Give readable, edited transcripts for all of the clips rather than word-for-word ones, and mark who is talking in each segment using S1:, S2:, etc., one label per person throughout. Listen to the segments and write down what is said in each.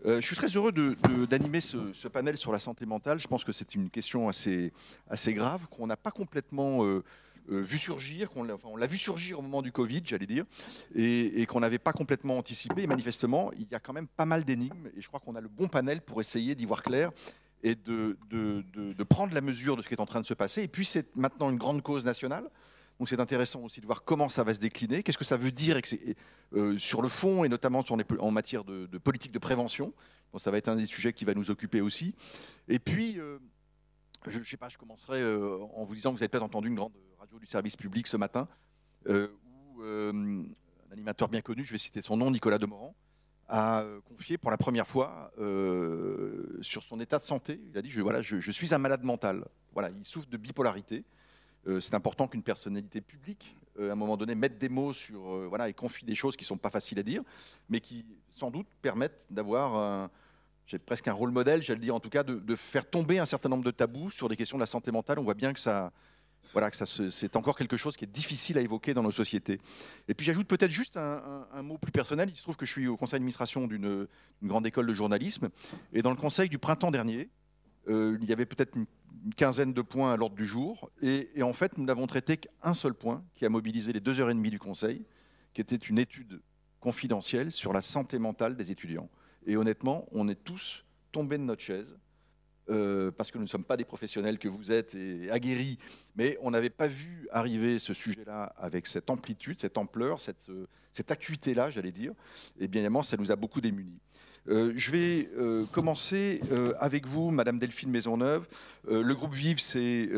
S1: Je suis très heureux d'animer ce panel sur la santé mentale. Je pense que c'est une question assez grave qu'on n'a pas complètement vu surgir, on l'a vu surgir au moment du Covid, j'allais dire, et qu'on n'avait pas complètement anticipé. Et manifestement, il y a quand même pas mal d'énigmes, et je crois qu'on a le bon panel pour essayer d'y voir clair et de prendre la mesure de ce qui est en train de se passer. Et puis c'est maintenant une grande cause nationale. Donc c'est intéressant aussi de voir comment ça va se décliner, qu'est-ce que ça veut dire sur le fond et notamment en matière de politique de prévention. Donc ça va être un des sujets qui va nous occuper aussi. Et puis, je ne sais pas, je commencerai en vous disant que vous avez peut-être entendu une grande radio du service public ce matin, où un animateur bien connu, je vais citer son nom, Nicolas Demorand, a confié pour la première fois sur son état de santé. Il a dit, je suis un malade mental. Voilà, il souffre de bipolarité. C'est important qu'une personnalité publique, à un moment donné, mette des mots sur, et confie des choses qui ne sont pas faciles à dire, mais qui, sans doute, permettent d'avoir j'ai presque un rôle modèle, j'allais dire en tout cas, de faire tomber un certain nombre de tabous sur des questions de la santé mentale. On voit bien que c'est encore quelque chose qui est difficile à évoquer dans nos sociétés. Et puis j'ajoute peut-être juste un mot plus personnel. Il se trouve que je suis au conseil d'administration d'une grande école de journalisme, et dans le conseil du printemps dernier, il y avait peut-être une quinzaine de points à l'ordre du jour. Et en fait, nous n'avons traité qu'un seul point qui a mobilisé les 2 heures et demie du Conseil, qui était une étude confidentielle sur la santé mentale des étudiants. Et honnêtement, on est tous tombés de notre chaise, parce que nous ne sommes pas des professionnels que vous êtes et aguerris, mais on n'avait pas vu arriver ce sujet-là avec cette amplitude, cette ampleur, cette acuité-là, j'allais dire. Et bien évidemment, ça nous a beaucoup démunis. Je vais commencer avec vous, Madame Delphine Maisonneuve. Le groupe Vive, c'est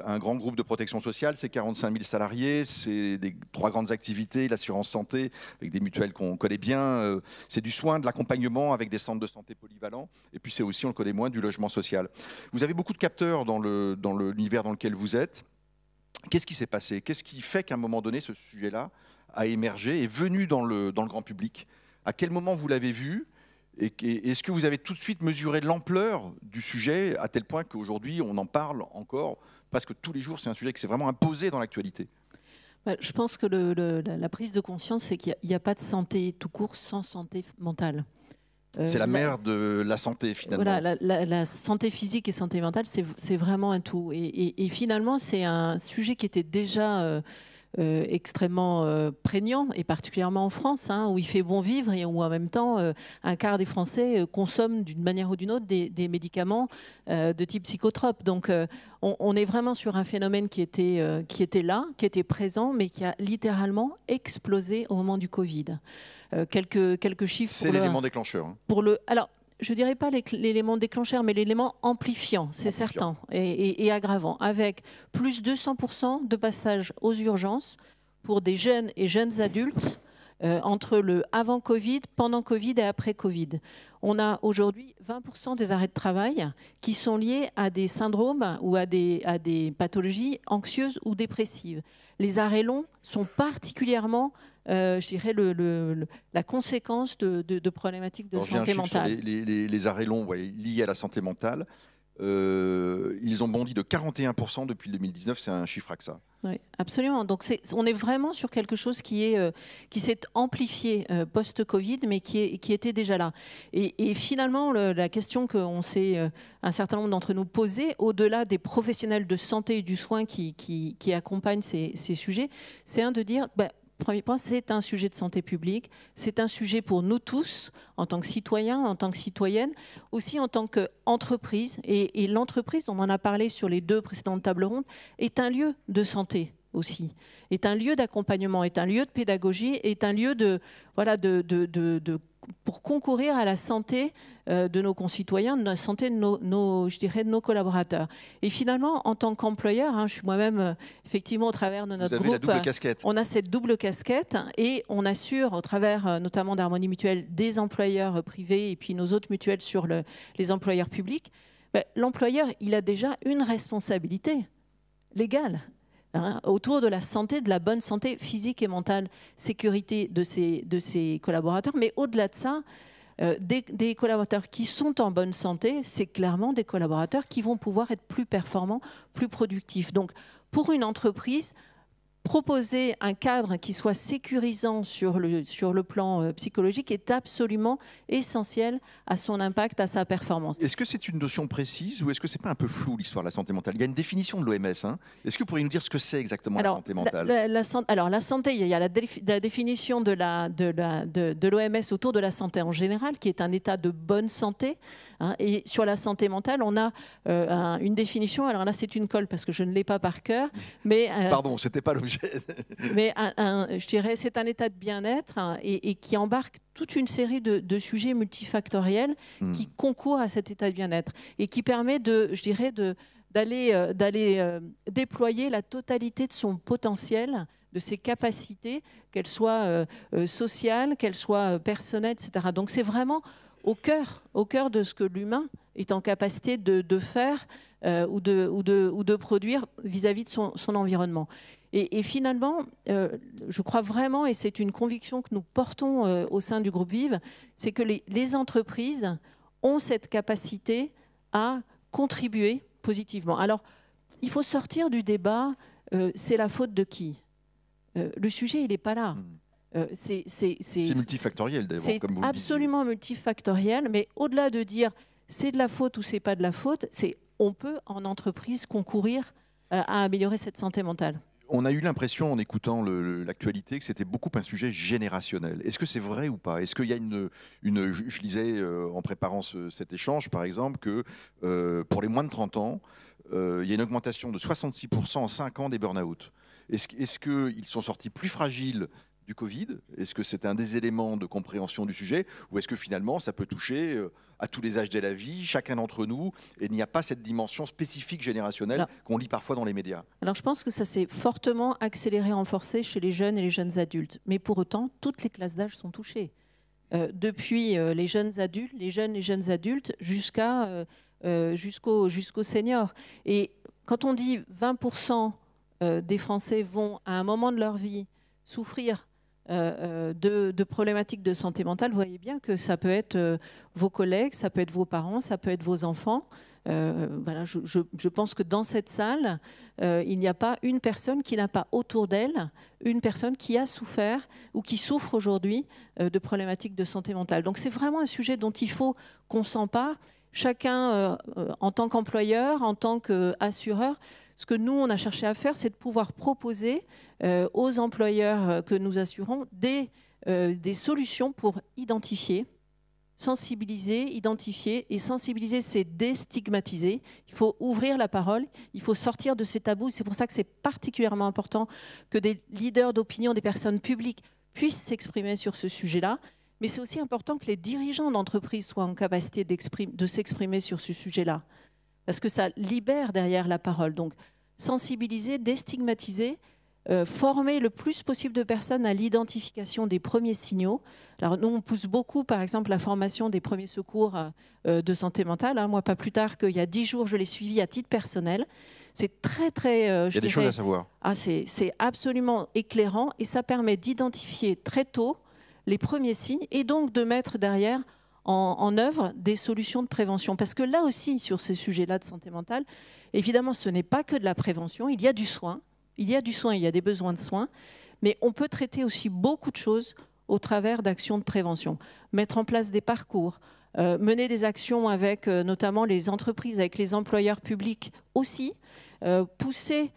S1: un grand groupe de protection sociale, c'est 45 000 salariés, c'est 3 grandes activités, l'assurance santé, avec des mutuelles qu'on connaît bien, c'est du soin, de l'accompagnement avec des centres de santé polyvalents, et puis c'est aussi, on le connaît moins, du logement social. Vous avez beaucoup de capteurs dans l'univers dans lequel vous êtes. Qu'est-ce qui s'est passé? Qu'est-ce qui fait qu'à un moment donné, ce sujet-là a émergé, est venu dans le grand public? À quel moment vous l'avez vu? Et est-ce que vous avez tout de suite mesuré l'ampleur du sujet à tel point qu'aujourd'hui on en parle encore presque tous les jours? C'est un sujet qui s'est vraiment imposé dans l'actualité.
S2: Je pense que la prise de conscience, c'est qu'il n'y a pas de santé tout court sans santé mentale.
S1: C'est la mère de la santé finalement.
S2: Voilà, la santé physique et santé mentale, c'est vraiment un tout. Et finalement, c'est un sujet qui était déjà extrêmement prégnant, et particulièrement en France, où il fait bon vivre et où en même temps un quart des Français consomment d'une manière ou d'une autre des médicaments de type psychotrope. Donc on est vraiment sur un phénomène qui était là, qui était présent, mais qui a littéralement explosé au moment du Covid. Quelques chiffres.
S1: C'est l'élément déclencheur.
S2: Alors, je ne dirais pas l'élément déclencheur, mais l'élément amplifiant, c'est certain, et aggravant, avec plus de 200% de passages aux urgences pour des jeunes et jeunes adultes entre le avant Covid, pendant Covid et après Covid. On a aujourd'hui 20% des arrêts de travail qui sont liés à des syndromes ou à des pathologies anxieuses ou dépressives. Les arrêts longs sont particulièrement je dirais, la conséquence de problématiques de santé mentale.
S1: Sur les arrêts longs liés à la santé mentale, ils ont bondi de 41% depuis 2019, c'est un chiffre AXA.
S2: Oui, absolument. Donc on est vraiment sur quelque chose qui s'est amplifié post-Covid, mais qui était déjà là. Et finalement, la question qu'on s'est un certain nombre d'entre nous posée, au-delà des professionnels de santé et du soin qui accompagnent ces sujets, c'est de dire... Premier point, c'est un sujet de santé publique, c'est un sujet pour nous tous, en tant que citoyens, en tant que citoyennes, aussi en tant qu'entreprise. Et l'entreprise, on en a parlé sur les 2 précédentes tables rondes, est un lieu de santé aussi, est un lieu d'accompagnement, est un lieu de pédagogie, est un lieu pour concourir à la santé de nos concitoyens, de la santé de nos collaborateurs. Et finalement, en tant qu'employeur, je suis moi-même, effectivement, au travers de notre groupe, on a cette double casquette et on assure, au travers notamment d'Harmonie Mutuelle, des employeurs privés et puis nos autres mutuelles sur les employeurs publics. L'employeur, il a déjà une responsabilité légale autour de la santé, de la bonne santé physique et mentale, sécurité de ses collaborateurs. Mais au-delà de ça, des collaborateurs qui sont en bonne santé, c'est clairement des collaborateurs qui vont pouvoir être plus performants, plus productifs. Donc, pour une entreprise, proposer un cadre qui soit sécurisant sur le plan psychologique est absolument essentiel à son impact, à sa performance.
S1: Est-ce que c'est une notion précise ou est-ce que c'est pas un peu flou l'histoire de la santé mentale? Il y a une définition de l'OMS. Hein. Est-ce que vous pourriez nous dire ce que c'est exactement la santé mentale?
S2: La santé, il y a la définition de l'OMS autour de la santé en général, qui est un état de bonne santé. Hein, et sur la santé mentale, on a une définition. Alors là, c'est une colle parce que je ne l'ai pas par cœur. Mais
S1: pardon, c'était pas l'objet.
S2: Mais je dirais, c'est un état de bien-être et qui embarque toute une série de sujets multifactoriels qui concourent à cet état de bien-être et qui permet d'aller déployer la totalité de son potentiel, de ses capacités, qu'elles soient sociales, qu'elles soient personnelles, etc. Donc c'est vraiment au cœur de ce que l'humain est en capacité de faire ou de produire vis-à-vis de son environnement. Et finalement, je crois vraiment, et c'est une conviction que nous portons au sein du groupe Vive, c'est que les entreprises ont cette capacité à contribuer positivement. Alors, il faut sortir du débat, c'est la faute de qui? Le sujet, il n'est pas là.
S1: C'est multifactoriel, d'ailleurs.
S2: C'est absolument multifactoriel, mais au-delà de dire c'est de la faute ou c'est pas de la faute, on peut en entreprise concourir à améliorer cette santé mentale.
S1: On a eu l'impression, en écoutant l'actualité, que c'était beaucoup un sujet générationnel. Est-ce que c'est vrai ou pas? Est-ce qu'il y a je lisais en préparant cet échange, par exemple, que pour les moins de 30 ans, il y a une augmentation de 66% en 5 ans des burn-out. Est-ce qu'ils sont sortis plus fragiles du Covid? Est-ce que c'est un des éléments de compréhension du sujet? Ou est-ce que finalement, ça peut toucher à tous les âges de la vie, chacun d'entre nous, et il n'y a pas cette dimension spécifique générationnelle qu'on lit parfois dans les médias?
S2: Alors, je pense que ça s'est fortement accéléré, renforcé chez les jeunes et les jeunes adultes. Mais pour autant, toutes les classes d'âge sont touchées. Depuis les jeunes adultes, les jeunes adultes, jusqu'aux seniors. Et quand on dit 20% des Français vont, à un moment de leur vie, souffrir de problématiques de santé mentale, vous voyez bien que ça peut être vos collègues, ça peut être vos parents, ça peut être vos enfants. Voilà, je pense que dans cette salle, il n'y a pas une personne qui n'a pas autour d'elle une personne qui a souffert ou qui souffre aujourd'hui de problématiques de santé mentale. Donc c'est vraiment un sujet dont il faut qu'on s'empare, chacun en tant qu'employeur, en tant qu'assureur. Ce que nous, on a cherché à faire, c'est de pouvoir proposer aux employeurs que nous assurons des solutions pour identifier, sensibiliser, identifier. Et sensibiliser, c'est déstigmatiser. Il faut ouvrir la parole, il faut sortir de ces tabous. C'est pour ça que c'est particulièrement important que des leaders d'opinion, des personnes publiques puissent s'exprimer sur ce sujet-là. Mais c'est aussi important que les dirigeants d'entreprise soient en capacité de s'exprimer sur ce sujet-là. Parce que ça libère derrière la parole. Donc, sensibiliser, déstigmatiser, former le plus possible de personnes à l'identification des premiers signaux. Alors, nous, on pousse beaucoup, par exemple, la formation des premiers secours de santé mentale. Hein. Moi, pas plus tard qu'il y a 10 jours, je l'ai suivi à titre personnel. C'est très, très...
S1: il y a des choses à savoir.
S2: C'est absolument éclairant et ça permet d'identifier très tôt les premiers signes et donc de mettre derrière en œuvre des solutions de prévention. Parce que là aussi, sur ces sujets-là de santé mentale, évidemment, ce n'est pas que de la prévention, il y a du soin, il y a des besoins de soins, mais on peut traiter aussi beaucoup de choses au travers d'actions de prévention. Mettre en place des parcours, mener des actions avec notamment les entreprises, avec les employeurs publics aussi, pousser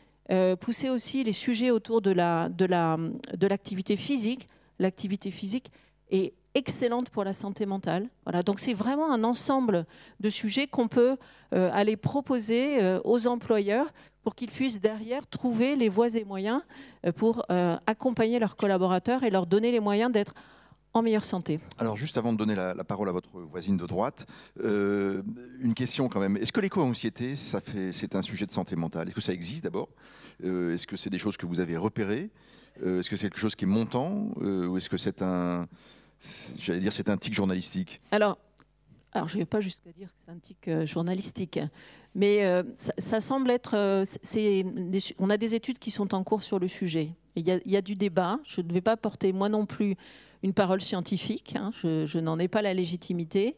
S2: aussi les sujets autour de l'activité physique. L'activité physique est excellente pour la santé mentale. Voilà, donc c'est vraiment un ensemble de sujets qu'on peut aller proposer aux employeurs pour qu'ils puissent derrière trouver les voies et moyens pour accompagner leurs collaborateurs et leur donner les moyens d'être en meilleure santé.
S1: Alors juste avant de donner la parole à votre voisine de droite, une question quand même. Est-ce que l'éco-anxiété, c'est un sujet de santé mentale? Est-ce que ça existe d'abord? Est-ce que c'est des choses que vous avez repérées? Est-ce que c'est quelque chose qui est montant? Ou est-ce que c'est c'est un tic journalistique?
S2: Alors je ne vais pas jusqu'à dire que c'est un tic journalistique, mais ça semble être... on a des études qui sont en cours sur le sujet. Il y a du débat. Je ne vais pas porter moi non plus une parole scientifique. Hein, je n'en ai pas la légitimité.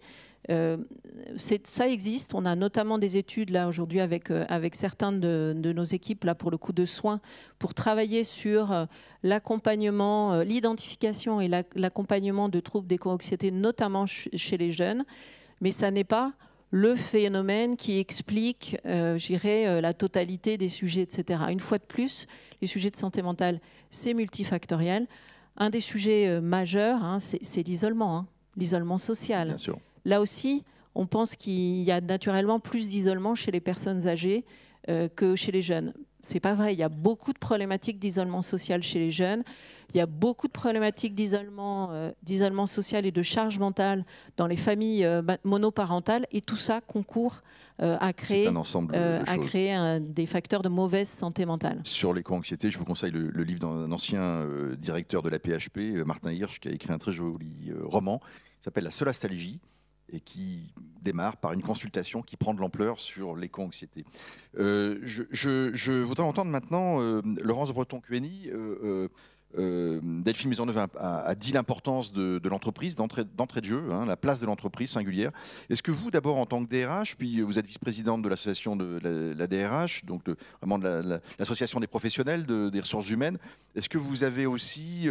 S2: Ça existe. On a notamment des études là aujourd'hui avec certains de nos équipes là pour le coup de soins pour travailler sur l'accompagnement, l'identification et l'accompagnement de troubles d'éco-anxiété, notamment chez les jeunes. Mais ça n'est pas le phénomène qui explique, la totalité des sujets, etc. Une fois de plus, les sujets de santé mentale, c'est multifactoriel. Un des sujets majeurs, c'est l'isolement, l'isolement social.
S1: Bien sûr.
S2: Là aussi, on pense qu'il y a naturellement plus d'isolement chez les personnes âgées que chez les jeunes. C'est pas vrai. Il y a beaucoup de problématiques d'isolement social chez les jeunes. Il y a beaucoup de problématiques d'isolement social et de charge mentale dans les familles monoparentales. Et tout ça concourt à créer des facteurs de mauvaise santé mentale.
S1: Sur l'éco-anxiété, je vous conseille le livre d'un ancien directeur de la PHP, Martin Hirsch, qui a écrit un très joli roman qui s'appelle La Solastalgie, et qui démarre par une consultation qui prend de l'ampleur sur l'éco-anxiété. Je voudrais entendre maintenant Laurence Breton-Cueny. Delphine Maisonneuve a dit l'importance de l'entreprise, d'entrée de jeu, la place de l'entreprise singulière. Est-ce que vous, d'abord en tant que DRH, puis vous êtes vice-présidente de l'association de la DRH, donc vraiment de l'association des professionnels des ressources humaines, est-ce que vous avez aussi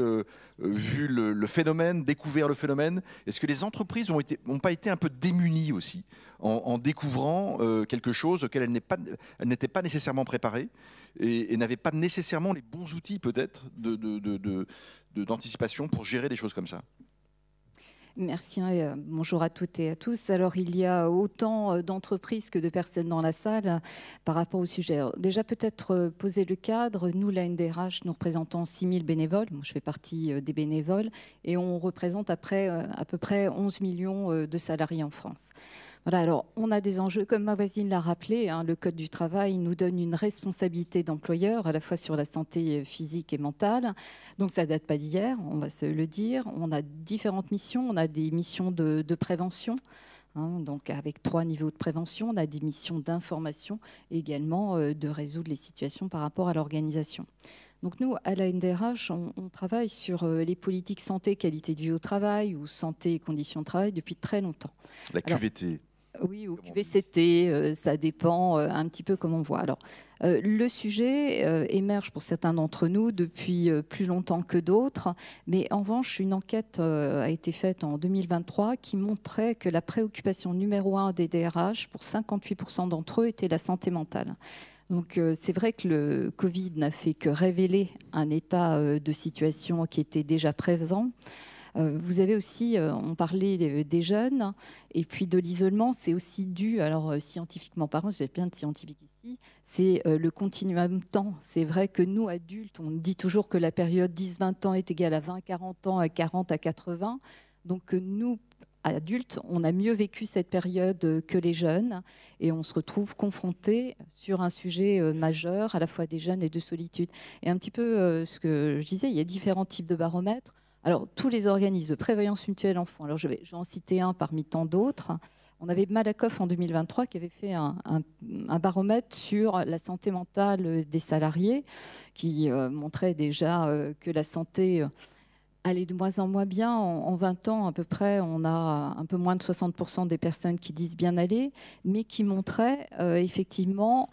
S1: vu le phénomène, découvert le phénomène? Est-ce que les entreprises n'ont pas été un peu démunies aussi en découvrant quelque chose auquel elles n'étaient pas nécessairement préparées et n'avaient pas nécessairement les bons outils peut-être d'anticipation pour gérer des choses comme ça?
S3: Merci, bonjour à toutes et à tous. Alors, il y a autant d'entreprises que de personnes dans la salle par rapport au sujet. Alors, déjà, peut-être poser le cadre. Nous, la NDRH, nous représentons 6 000 bénévoles. Moi, je fais partie des bénévoles et on représente à peu près 11 millions de salariés en France. Voilà, alors on a des enjeux, comme ma voisine l'a rappelé, le Code du travail nous donne une responsabilité d'employeur à la fois sur la santé physique et mentale. Donc ça ne date pas d'hier, on va se le dire. On a différentes missions, on a des missions de prévention, donc avec 3 niveaux de prévention, on a des missions d'information et également de résoudre les situations par rapport à l'organisation. Donc nous, à la NDRH, on travaille sur les politiques santé, qualité de vie au travail ou santé et conditions de travail depuis très longtemps.
S1: La QVT.
S3: Oui, ou QVCT, ça dépend un petit peu comme on voit. Alors, le sujet émerge pour certains d'entre nous depuis plus longtemps que d'autres, mais en revanche, une enquête a été faite en 2023 qui montrait que la préoccupation numéro 1 des DRH, pour 58% d'entre eux, était la santé mentale. Donc c'est vrai que le Covid n'a fait que révéler un état de situation qui était déjà présent. Vous avez aussi, on parlait des jeunes, et puis de l'isolement, c'est aussi dû, alors scientifiquement parlant, j'ai plein de scientifiques ici, c'est le continuum temps. C'est vrai que nous, adultes, on dit toujours que la période 10-20 ans est égale à 20-40 ans, à 40 à 80. Donc nous, adultes, on a mieux vécu cette période que les jeunes et on se retrouve confrontés sur un sujet majeur, à la fois des jeunes et de solitude. Et un petit peu ce que je disais, il y a différents types de baromètres. Alors, tous les organismes de prévoyance mutuelle enfants, alors je vais en citer un parmi tant d'autres. On avait Malakoff en 2023 qui avait fait un baromètre sur la santé mentale des salariés qui montrait déjà que la santé allait de moins en moins bien. En 20 ans, à peu près, on a un peu moins de 60% des personnes qui disent bien aller, mais qui montraient effectivement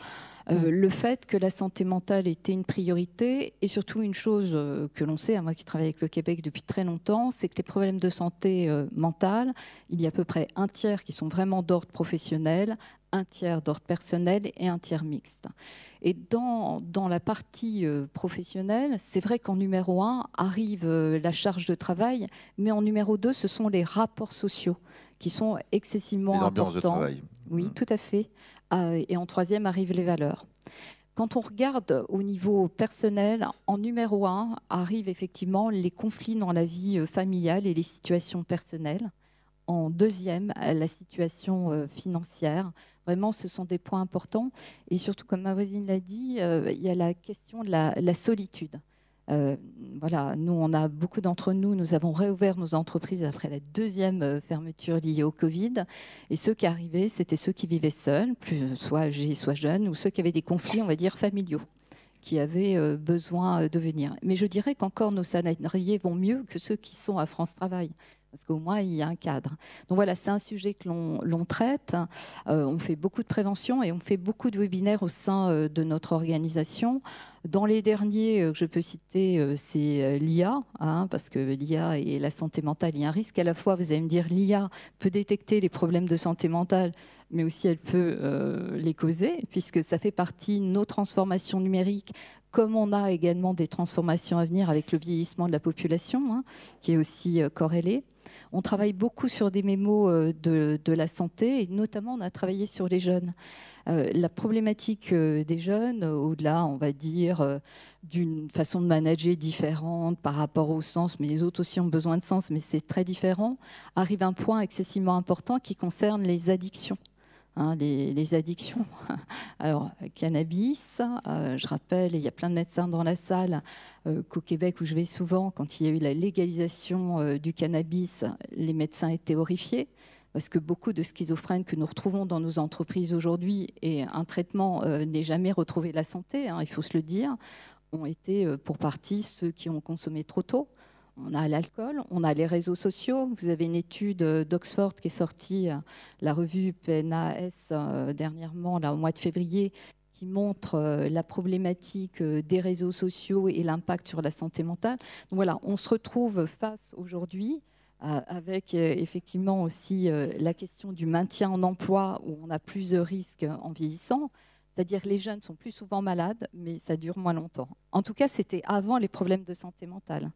S3: le fait que la santé mentale était une priorité et surtout une chose que l'on sait, moi qui travaille avec le Québec depuis très longtemps, c'est que les problèmes de santé mentale, il y a à peu près un tiers qui sont vraiment d'ordre professionnel, un tiers d'ordre personnel et un tiers mixte. Et dans la partie professionnelle, c'est vrai qu'en numéro 1 arrive la charge de travail, mais en numéro 2, ce sont les rapports sociaux qui sont excessivement importants. Les ambiances de travail. Oui, tout à fait. Et en 3e arrivent les valeurs. Quand on regarde au niveau personnel, en numéro 1 arrivent effectivement les conflits dans la vie familiale et les situations personnelles. En 2e, la situation financière. Vraiment, ce sont des points importants. Et surtout, comme ma voisine l'a dit, il y a la question de la solitude. Voilà, nous, on a beaucoup d'entre nous avons réouvert nos entreprises après la 2e fermeture liée au Covid. Et ceux qui arrivaient, c'était ceux qui vivaient seuls, soit âgés, soit jeunes, ou ceux qui avaient des conflits, on va dire, familiaux, qui avaient besoin de venir. Mais je dirais qu'encore nos salariés vont mieux que ceux qui sont à France Travail. parce qu'au moins il y a un cadre. Donc voilà, c'est un sujet que l'on traite. On fait beaucoup de prévention et on fait beaucoup de webinaires au sein de notre organisation. Dans les derniers, je peux citer, c'est l'IA, parce que l'IA et la santé mentale, il y a un risque. À la fois, vous allez me dire, l'IA peut détecter les problèmes de santé mentale, mais aussi elle peut les causer, puisque ça fait partie de nos transformations numériques, comme on a également des transformations à venir avec le vieillissement de la population, qui est aussi corrélé. On travaille beaucoup sur des mémos de la santé, et notamment on a travaillé sur les jeunes. La problématique des jeunes, au-delà, on va dire, d'une façon de manager différente par rapport au sens, mais les autres aussi ont besoin de sens, mais c'est très différent, arrive un point excessivement important qui concerne les addictions. Les addictions. Alors, cannabis, je rappelle, il y a plein de médecins dans la salle, qu'au Québec, où je vais souvent, quand il y a eu la légalisation du cannabis, les médecins étaient horrifiés, parce que beaucoup de schizophrènes que nous retrouvons dans nos entreprises aujourd'hui, et un traitement n'est jamais retrouvé la santé, il faut se le dire, ont été pour partie ceux qui ont consommé trop tôt. On a l'alcool, on a les réseaux sociaux. Vous avez une étude d'Oxford qui est sortie, la revue PNAS dernièrement, là, au mois de février, qui montre la problématique des réseaux sociaux et l'impact sur la santé mentale. Donc voilà, on se retrouve face aujourd'hui avec effectivement aussi la question du maintien en emploi, où on a plus de risques en vieillissant. C'est-à-dire que les jeunes sont plus souvent malades, mais ça dure moins longtemps. En tout cas, c'était avant les problèmes de santé mentale.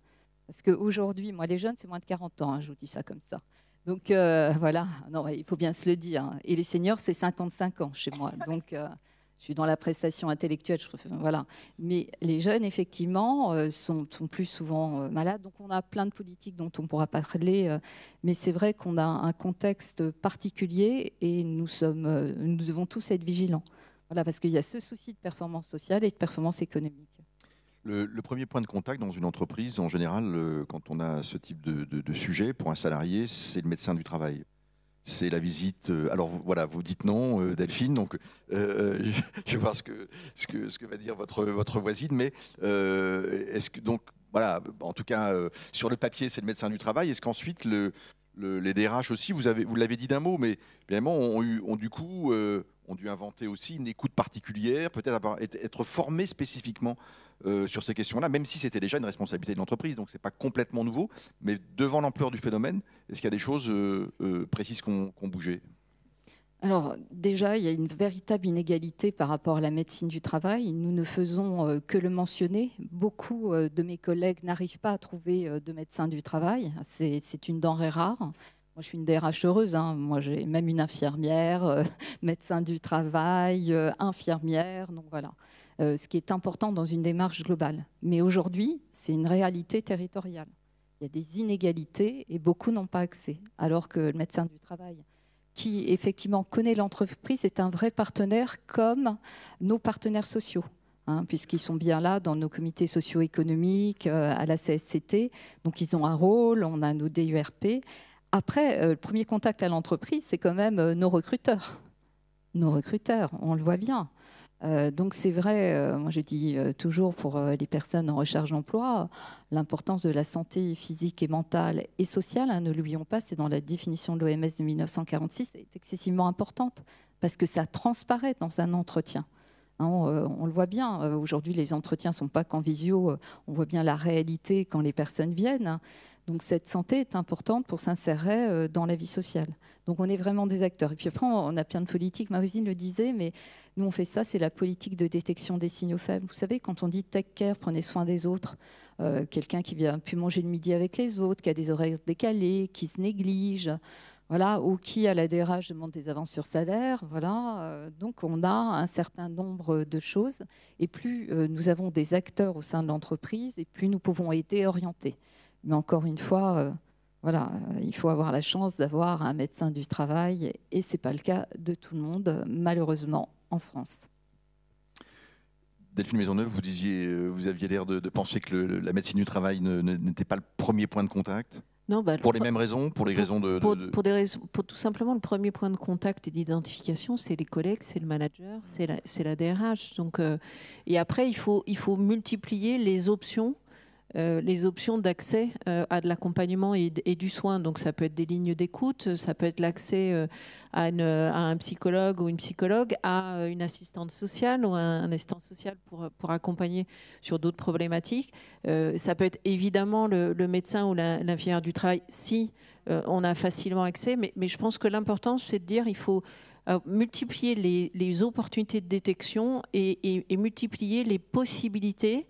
S3: Parce qu'aujourd'hui, moi, les jeunes, c'est moins de 40 ans, je vous dis ça comme ça. Donc, voilà, non, il faut bien se le dire. Et les seniors, c'est 55 ans chez moi. Donc, je suis dans la prestation intellectuelle. Voilà. Mais les jeunes, effectivement, sont plus souvent malades. Donc, on a plein de politiques dont on ne pourra pas parler. Mais c'est vrai qu'on a un contexte particulier et nous devons tous être vigilants. Voilà, parce qu'il y a ce souci de performance sociale et de performance économique.
S1: Le premier point de contact dans une entreprise, en général, quand on a ce type de sujet pour un salarié, c'est le médecin du travail. C'est la visite. Alors voilà, vous dites non, Delphine. Donc je vais voir ce que va dire votre voisine. Mais est-ce que donc voilà, en tout cas sur le papier, c'est le médecin du travail. Est-ce qu'ensuite les DRH aussi, vous l'avez dit d'un mot, mais évidemment ont dû inventer aussi une écoute particulière, peut-être être formés spécifiquement sur ces questions-là, même si c'était déjà une responsabilité de l'entreprise. Donc, ce n'est pas complètement nouveau. Mais devant l'ampleur du phénomène, est-ce qu'il y a des choses précises qui ont bougé ?
S3: Alors déjà, il y a une véritable inégalité par rapport à la médecine du travail. Nous ne faisons que le mentionner. Beaucoup de mes collègues n'arrivent pas à trouver de médecin du travail. C'est une denrée rare. Moi, je suis une DRH heureuse. Moi, j'ai même une infirmière, médecin du travail, infirmière. Donc voilà. Ce qui est important dans une démarche globale. Mais aujourd'hui, c'est une réalité territoriale. Il y a des inégalités et beaucoup n'ont pas accès. Alors que le médecin du travail, qui effectivement connaît l'entreprise, est un vrai partenaire comme nos partenaires sociaux, puisqu'ils sont bien là dans nos comités socio-économiques, à la CSCT. Donc ils ont un rôle, on a nos DURP. Après, le premier contact à l'entreprise, c'est quand même nos recruteurs. Nos recruteurs, on le voit bien. Donc c'est vrai, moi je dis toujours pour les personnes en recherche d'emploi, l'importance de la santé physique et mentale et sociale, ne l'oublions pas, c'est dans la définition de l'OMS de 1946, est excessivement importante parce que ça transparaît dans un entretien. On le voit bien, aujourd'hui les entretiens ne sont pas qu'en visio, on voit bien la réalité quand les personnes viennent. Donc cette santé est importante pour s'insérer dans la vie sociale. Donc on est vraiment des acteurs. Et puis après, on a plein de politiques. Ma voisine le disait, mais nous on fait ça, c'est la politique de détection des signaux faibles. Vous savez, quand on dit take care, prenez soin des autres, quelqu'un qui vient plus manger le midi avec les autres, qui a des horaires décalés, qui se néglige, voilà, ou qui à la DRH demande des avances sur salaire. Voilà. Donc on a un certain nombre de choses. Et plus nous avons des acteurs au sein de l'entreprise, et plus nous pouvons aider et orienter. Mais encore une fois, voilà, il faut avoir la chance d'avoir un médecin du travail et ce n'est pas le cas de tout le monde, malheureusement, en France.
S1: Delphine Maisonneuve, vous aviez l'air de penser que la médecine du travail n'était pas le premier point de contact.
S2: Non,
S1: pour les mêmes raisons, pour des raisons
S2: pour tout simplement, le premier point de contact et d'identification, c'est les collègues, c'est le manager, c'est la DRH. Donc, et après, il faut multiplier les options les options d'accès à de l'accompagnement et du soin. Donc ça peut être des lignes d'écoute, ça peut être l'accès à un psychologue ou une psychologue, à une assistante sociale ou un assistant social pour accompagner sur d'autres problématiques. Ça peut être évidemment le médecin ou l'infirmière du travail si on a facilement accès. Mais je pense que l'important, c'est de dire qu'il faut multiplier les opportunités de détection et multiplier les possibilités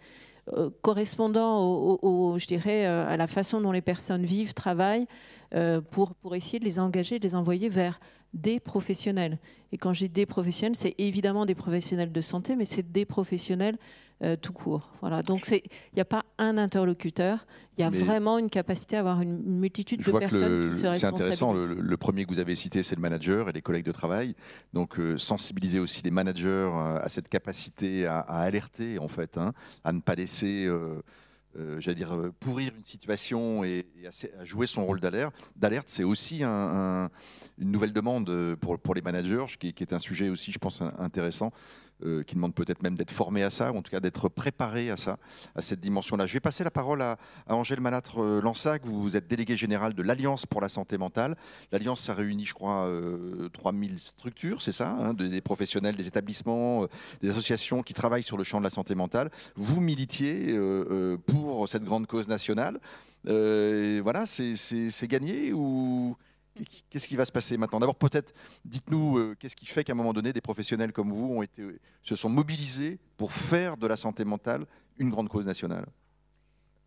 S2: correspondant je dirais, à la façon dont les personnes vivent, travaillent, pour essayer de les engager, de les envoyer vers des professionnels. Et quand je dis des professionnels, c'est évidemment des professionnels de santé, mais c'est des professionnels tout court. Voilà. Donc il n'y a pas un interlocuteur, il y a vraiment une capacité à avoir une multitude de personnes qui se responsabilisent.
S1: C'est intéressant, le premier que vous avez cité, c'est le manager et les collègues de travail. Donc sensibiliser aussi les managers à cette capacité à alerter, en fait, à ne pas laisser... j'allais dire, pourrir une situation et à jouer son rôle d'alerte, c'est aussi une nouvelle demande pour les managers, qui est un sujet aussi, je pense, intéressant, qui demande peut-être même d'être formé à ça, ou en tout cas d'être préparé à ça, à cette dimension-là. Je vais passer la parole à Angèle Malatre-Lansac. Vous êtes déléguée générale de l'Alliance pour la santé mentale. L'Alliance, ça réunit, je crois, 3000 structures, c'est ça, des professionnels, des établissements, des associations qui travaillent sur le champ de la santé mentale. Vous militiez pour cette grande cause nationale. Voilà, c'est gagné ou... Qu'est-ce qui va se passer maintenant? D'abord, peut-être, dites-nous, qu'est-ce qui fait qu'à un moment donné, des professionnels comme vous se sont mobilisés pour faire de la santé mentale une grande cause nationale?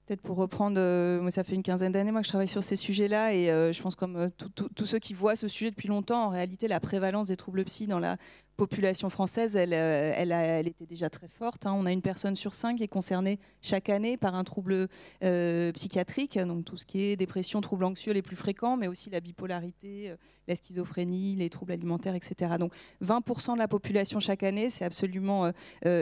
S4: Peut-être pour reprendre, moi ça fait une quinzaine d'années que je travaille sur ces sujets-là et je pense comme tous ceux qui voient ce sujet depuis longtemps, en réalité la prévalence des troubles psy dans la population française, elle était déjà très forte. On a une personne sur 5 qui est concernée chaque année par un trouble psychiatrique, donc tout ce qui est dépression, troubles anxieux les plus fréquents, mais aussi la bipolarité, la schizophrénie, les troubles alimentaires, etc. Donc 20% de la population chaque année, c'est absolument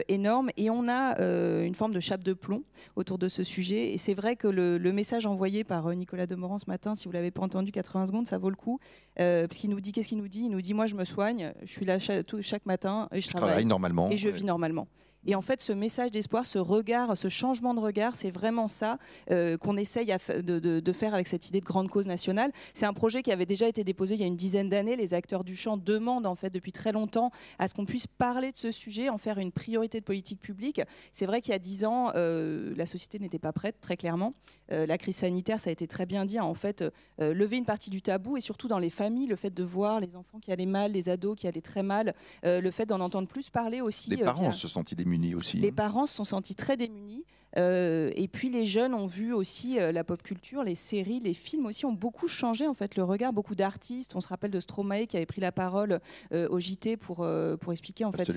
S4: énorme. Et on a une forme de chape de plomb autour de ce sujet. Et c'est vrai que le message envoyé par Nicolas Demorand ce matin, si vous ne l'avez pas entendu, 80 secondes, ça vaut le coup. Parce qu'il nous dit, qu'est-ce qu'il nous dit? Il nous dit, moi je me soigne, je suis là chaque matin et je travaille
S1: normalement
S4: et je vis normalement. Et en fait, ce message d'espoir, ce regard, ce changement de regard, c'est vraiment ça qu'on essaye de faire avec cette idée de grande cause nationale. C'est un projet qui avait déjà été déposé il y a une dizaine d'années. Les acteurs du champ demandent en fait depuis très longtemps à ce qu'on puisse parler de ce sujet, en faire une priorité de politique publique. C'est vrai qu'il y a 10 ans, la société n'était pas prête, très clairement. La crise sanitaire, ça a été très bien dit, en fait, lever une partie du tabou et surtout dans les familles, le fait de voir les enfants qui allaient mal, les ados qui allaient très mal, le fait d'en entendre plus parler aussi.
S1: Les parents se sentent démunis aussi.
S4: Les parents se sont sentis très démunis. Et puis les jeunes ont vu aussi la pop culture, les séries, les films aussi ont beaucoup changé en fait le regard. Beaucoup d'artistes, on se rappelle de Stromae qui avait pris la parole au JT pour expliquer en fait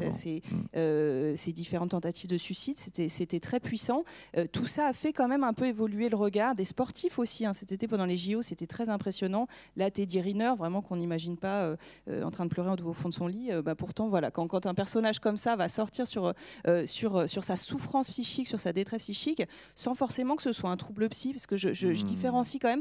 S4: ces différentes tentatives de suicide. C'était très puissant. Tout ça a fait quand même un peu évoluer le regard des sportifs aussi. Cet été pendant les JO, c'était très impressionnant. Là, Teddy Riner, vraiment qu'on n'imagine pas en train de pleurer au fond de son lit. Pourtant, voilà, quand un personnage comme ça va sortir sur sa souffrance psychique, sur sa détresse psychique, sans forcément que ce soit un trouble psy, parce que je différencie quand même.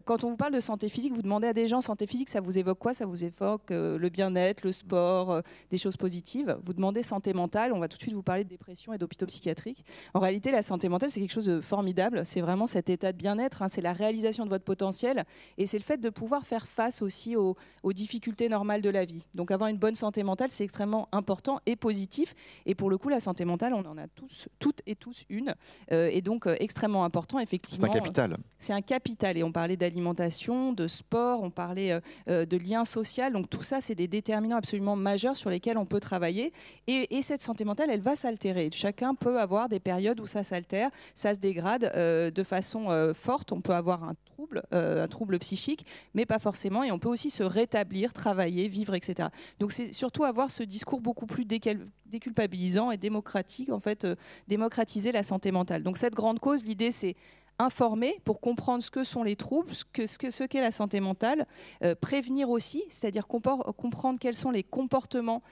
S4: Quand on vous parle de santé physique, vous demandez à des gens santé physique, ça vous évoque quoi? Ça vous évoque le bien-être, le sport, des choses positives. Vous demandez santé mentale, on va tout de suite vous parler de dépression et d'hôpitaux psychiatriques. En réalité, la santé mentale, c'est quelque chose de formidable. C'est vraiment cet état de bien-être, c'est la réalisation de votre potentiel et c'est le fait de pouvoir faire face aussi aux difficultés normales de la vie. Donc avoir une bonne santé mentale, c'est extrêmement important et positif. Et pour le coup, la santé mentale, on en a toutes et tous une. Et donc extrêmement important, effectivement.
S1: C'est un capital.
S4: C'est un capital et on parlait d'alimentation, de sport, on parlait de lien social. Donc tout ça, c'est des déterminants absolument majeurs sur lesquels on peut travailler. Et cette santé mentale, elle va s'altérer. Chacun peut avoir des périodes où ça s'altère, ça se dégrade de façon forte. On peut avoir un trouble psychique, mais pas forcément. Et on peut aussi se rétablir, travailler, vivre, etc. Donc c'est surtout avoir ce discours beaucoup plus déculpabilisant et démocratique, en fait, démocratiser la santé mentale. Donc cette grande cause, l'idée, c'est informer pour comprendre ce que sont les troubles, ce qu'est la santé mentale, prévenir aussi, c'est-à-dire comprendre quels sont les comportements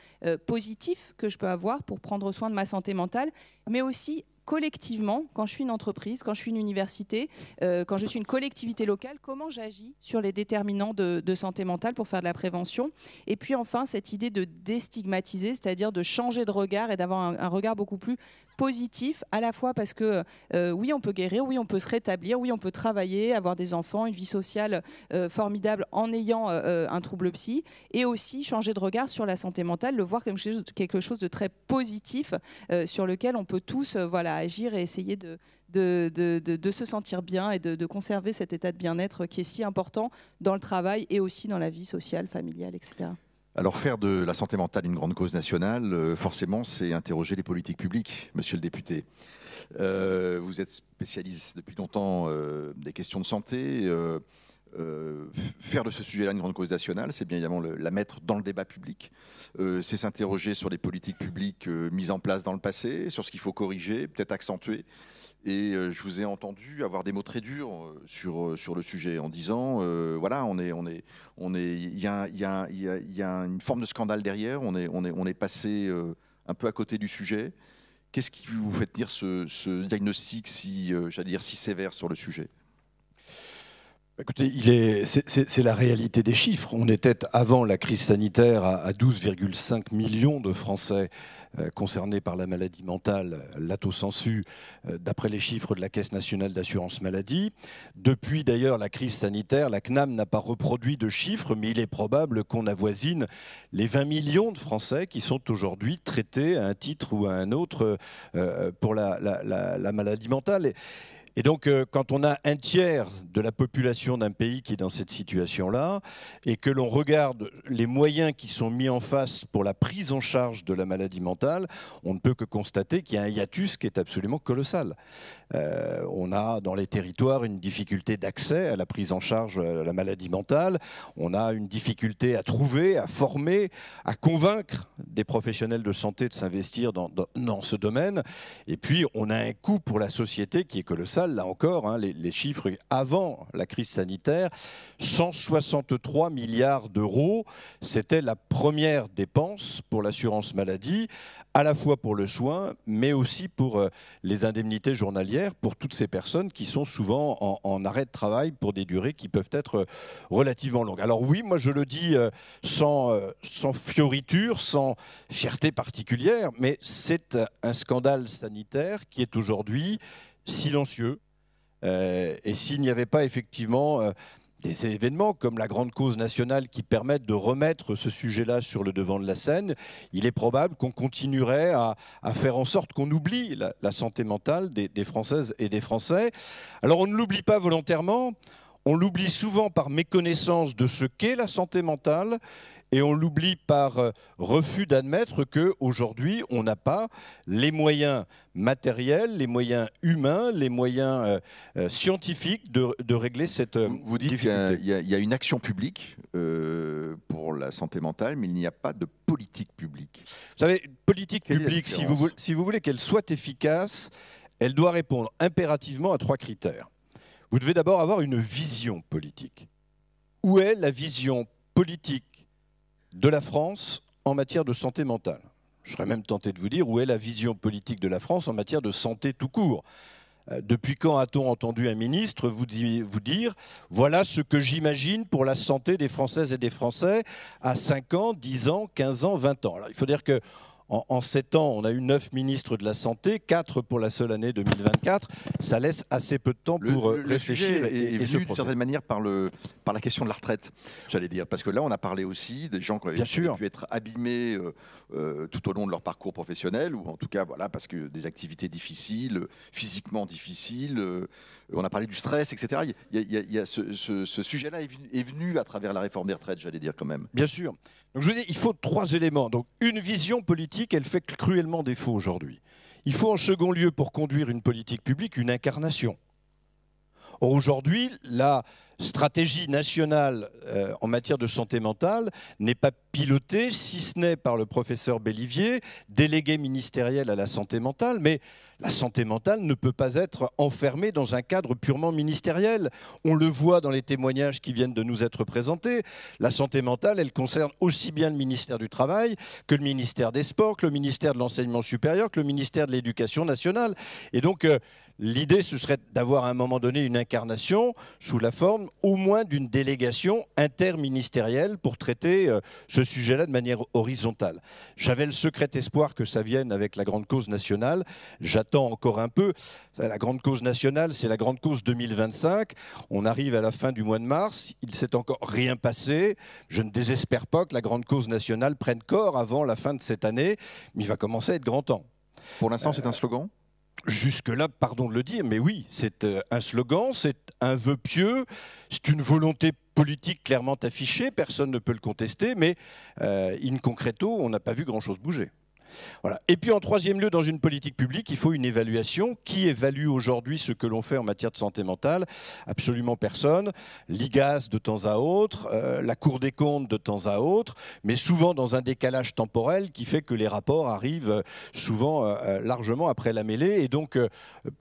S4: positifs que je peux avoir pour prendre soin de ma santé mentale, mais aussi collectivement, quand je suis une entreprise, quand je suis une université, quand je suis une collectivité locale, comment j'agis sur les déterminants de santé mentale pour faire de la prévention. Et puis enfin, cette idée de déstigmatiser, c'est-à-dire de changer de regard et d'avoir un regard beaucoup plus positif, à la fois parce que oui, on peut guérir, oui, on peut se rétablir, oui, on peut travailler, avoir des enfants, une vie sociale formidable en ayant un trouble psy, et aussi changer de regard sur la santé mentale, le voir comme quelque chose de très positif sur lequel on peut tous agir et essayer de se sentir bien et de conserver cet état de bien-être qui est si important dans le travail et aussi dans la vie sociale, familiale, etc.
S1: Alors faire de la santé mentale une grande cause nationale, forcément, c'est interroger les politiques publiques, monsieur le député. Vous êtes spécialiste depuis longtemps des questions de santé. Faire de ce sujet-là une grande cause nationale, c'est bien évidemment la mettre dans le débat public. C'est s'interroger sur les politiques publiques mises en place dans le passé, sur ce qu'il faut corriger, peut-être accentuer. Et je vous ai entendu avoir des mots très durs sur le sujet en disant voilà, il y a une forme de scandale derrière, on est passé un peu à côté du sujet. Qu'est-ce qui vous fait tenir ce diagnostic j'allais dire, si sévère sur le sujet ?
S5: Écoutez, c'est la réalité des chiffres. On était, avant la crise sanitaire, à 12,5 millions de Français concernés par la maladie mentale, lato sensu, d'après les chiffres de la Caisse nationale d'assurance maladie. Depuis d'ailleurs la crise sanitaire, la CNAM n'a pas reproduit de chiffres, mais il est probable qu'on avoisine les 20 millions de Français qui sont aujourd'hui traités à un titre ou à un autre pour la maladie mentale. Et donc, quand on a un tiers de la population d'un pays qui est dans cette situation-là, et que l'on regarde les moyens qui sont mis en face pour la prise en charge de la maladie mentale, on ne peut que constater qu'il y a un hiatus qui est absolument colossal. On a dans les territoires une difficulté d'accès à la prise en charge de la maladie mentale. On a une difficulté à trouver, à former, à convaincre des professionnels de santé de s'investir dans ce domaine. Et puis, on a un coût pour la société qui est colossal. Là encore, hein, les chiffres avant la crise sanitaire, 163 milliards d'euros, c'était la première dépense pour l'assurance maladie, à la fois pour le soin, mais aussi pour les indemnités journalières, pour toutes ces personnes qui sont souvent en arrêt de travail pour des durées qui peuvent être relativement longues. Alors oui, moi je le dis sans fioriture, sans fierté particulière, mais c'est un scandale sanitaire qui est aujourd'hui silencieux. Et s'il n'y avait pas effectivement des événements comme la grande cause nationale qui permettent de remettre ce sujet-là sur le devant de la scène, il est probable qu'on continuerait à faire en sorte qu'on oublie la santé mentale des Françaises et des Français. Alors on ne l'oublie pas volontairement, on l'oublie souvent par méconnaissance de ce qu'est la santé mentale. Et on l'oublie par refus d'admettre qu'aujourd'hui, on n'a pas les moyens matériels, les moyens humains, les moyens scientifiques de régler cette
S1: Vous dites qu'il y a une action publique pour la santé mentale, mais il n'y a pas de politique publique.
S5: Vous savez, politique publique, si vous voulez qu'elle soit efficace, elle doit répondre impérativement à 3 critères. Vous devez d'abord avoir une vision politique. Où est la vision politique de la France en matière de santé mentale? Je serais même tenté de vous dire où est la vision politique de la France en matière de santé tout court. Depuis quand a-t-on entendu un ministre vous dire « Voilà ce que j'imagine pour la santé des Françaises et des Français à 5 ans, 10 ans, 15 ans, 20 ans ». Alors, il faut dire que en 7 ans, on a eu 9 ministres de la Santé, 4 pour la seule année 2024. Ça laisse assez peu de temps pour réfléchir.
S1: Le sujet est venu d'une certaine manière par la question de la retraite, j'allais dire. Parce que là, on a parlé aussi des gens qui ont pu être abîmés tout au long de leur parcours professionnel, ou en tout cas, voilà, parce que des activités difficiles, physiquement difficiles. On a parlé du stress, etc. Ce sujet-là est venu à travers la réforme des retraites, j'allais dire quand même.
S5: Bien sûr. Donc je vous dis, il faut 3 éléments. Donc une vision politique, elle fait cruellement défaut aujourd'hui. Il faut en second lieu, pour conduire une politique publique, une incarnation. Or aujourd'hui, la stratégie nationale en matière de santé mentale n'est pas pilotée, si ce n'est par le professeur Bellivier, délégué ministériel à la santé mentale, mais la santé mentale ne peut pas être enfermée dans un cadre purement ministériel. On le voit dans les témoignages qui viennent de nous être présentés. La santé mentale, elle concerne aussi bien le ministère du Travail que le ministère des Sports, que le ministère de l'Enseignement supérieur, que le ministère de l'Éducation nationale. Et donc, l'idée, ce serait d'avoir à un moment donné une incarnation sous la forme au moins d'une délégation interministérielle pour traiter ce sujet-là de manière horizontale. J'avais le secret espoir que ça vienne avec la grande cause nationale. J'attends encore un peu. La grande cause nationale, c'est la grande cause 2025. On arrive à la fin du mois de mars. Il ne s'est encore rien passé. Je ne désespère pas que la grande cause nationale prenne corps avant la fin de cette année, mais il va commencer à être grand temps.
S1: Pour l'instant, c'est un slogan ?
S5: Jusque-là, pardon de le dire, mais oui, c'est un slogan, c'est un vœu pieux, c'est une volonté politique clairement affichée, personne ne peut le contester, mais in concreto, on n'a pas vu grand-chose bouger. Voilà. Et puis en troisième lieu, dans une politique publique, il faut une évaluation. Qui évalue aujourd'hui ce que l'on fait en matière de santé mentale? Absolument personne. L'IGAS de temps à autre, la Cour des comptes de temps à autre, mais souvent dans un décalage temporel qui fait que les rapports arrivent souvent largement après la mêlée et donc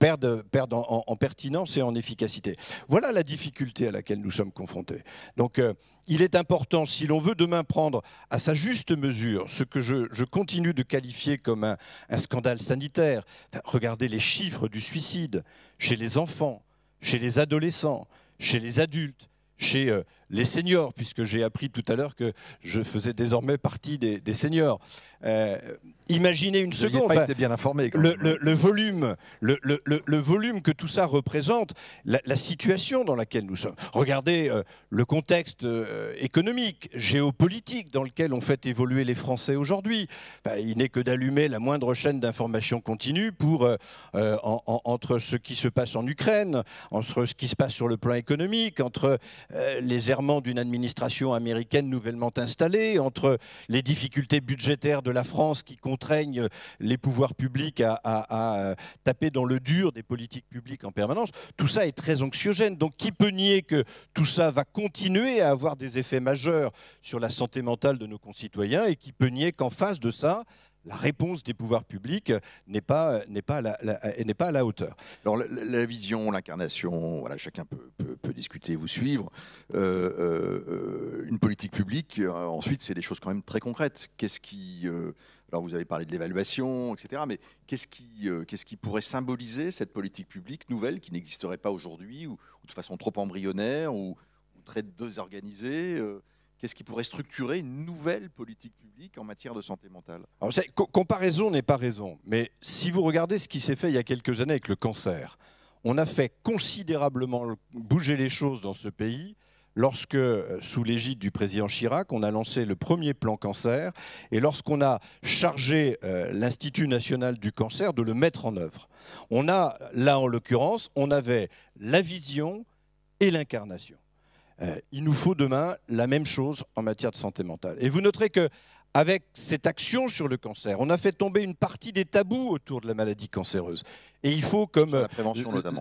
S5: perdent en pertinence et en efficacité. Voilà la difficulté à laquelle nous sommes confrontés. Donc il est important, si l'on veut demain prendre à sa juste mesure ce que je continue de qualifier comme un scandale sanitaire, regardez les chiffres du suicide chez les enfants, chez les adolescents, chez les adultes, chez les seniors, puisque j'ai appris tout à l'heure que je faisais désormais partie des seniors. Imaginez une seconde.
S1: Pas été bien informé.
S5: Le volume que tout ça représente, la situation dans laquelle nous sommes. Regardez le contexte économique, géopolitique dans lequel on fait évoluer les Français aujourd'hui. Il n'est que d'allumer la moindre chaîne d'information continue pour entre ce qui se passe en Ukraine, entre ce qui se passe sur le plan économique, entre les errements d'une administration américaine nouvellement installée, entre les difficultés budgétaires de la France qui contraignent les pouvoirs publics à taper dans le dur des politiques publiques en permanence. Tout ça est très anxiogène. Donc qui peut nier que tout ça va continuer à avoir des effets majeurs sur la santé mentale de nos concitoyens et qui peut nier qu'en face de ça, la réponse des pouvoirs publics n'est pas à la hauteur.
S1: Alors la vision, l'incarnation, voilà, chacun peut discuter, vous suivre. Une politique publique, ensuite, c'est des choses quand même très concrètes. Qu'est-ce qui, alors vous avez parlé de l'évaluation, etc. Mais qu'est-ce qui pourrait symboliser cette politique publique nouvelle qui n'existerait pas aujourd'hui ou de façon trop embryonnaire ou très désorganisée? Qu'est-ce qui pourrait structurer une nouvelle politique publique en matière de santé mentale?
S5: Alors, comparaison n'est pas raison, mais si vous regardez ce qui s'est fait il y a quelques années avec le cancer, on a fait considérablement bouger les choses dans ce pays lorsque, sous l'égide du président Chirac, on a lancé le premier plan cancer et lorsqu'on a chargé l'Institut national du cancer de le mettre en œuvre. On a, là en l'occurrence, on avait la vision et l'incarnation. Il nous faut demain la même chose en matière de santé mentale. Et vous noterez qu'avec cette action sur le cancer, on a fait tomber une partie des tabous autour de la maladie cancéreuse. Et il faut, comme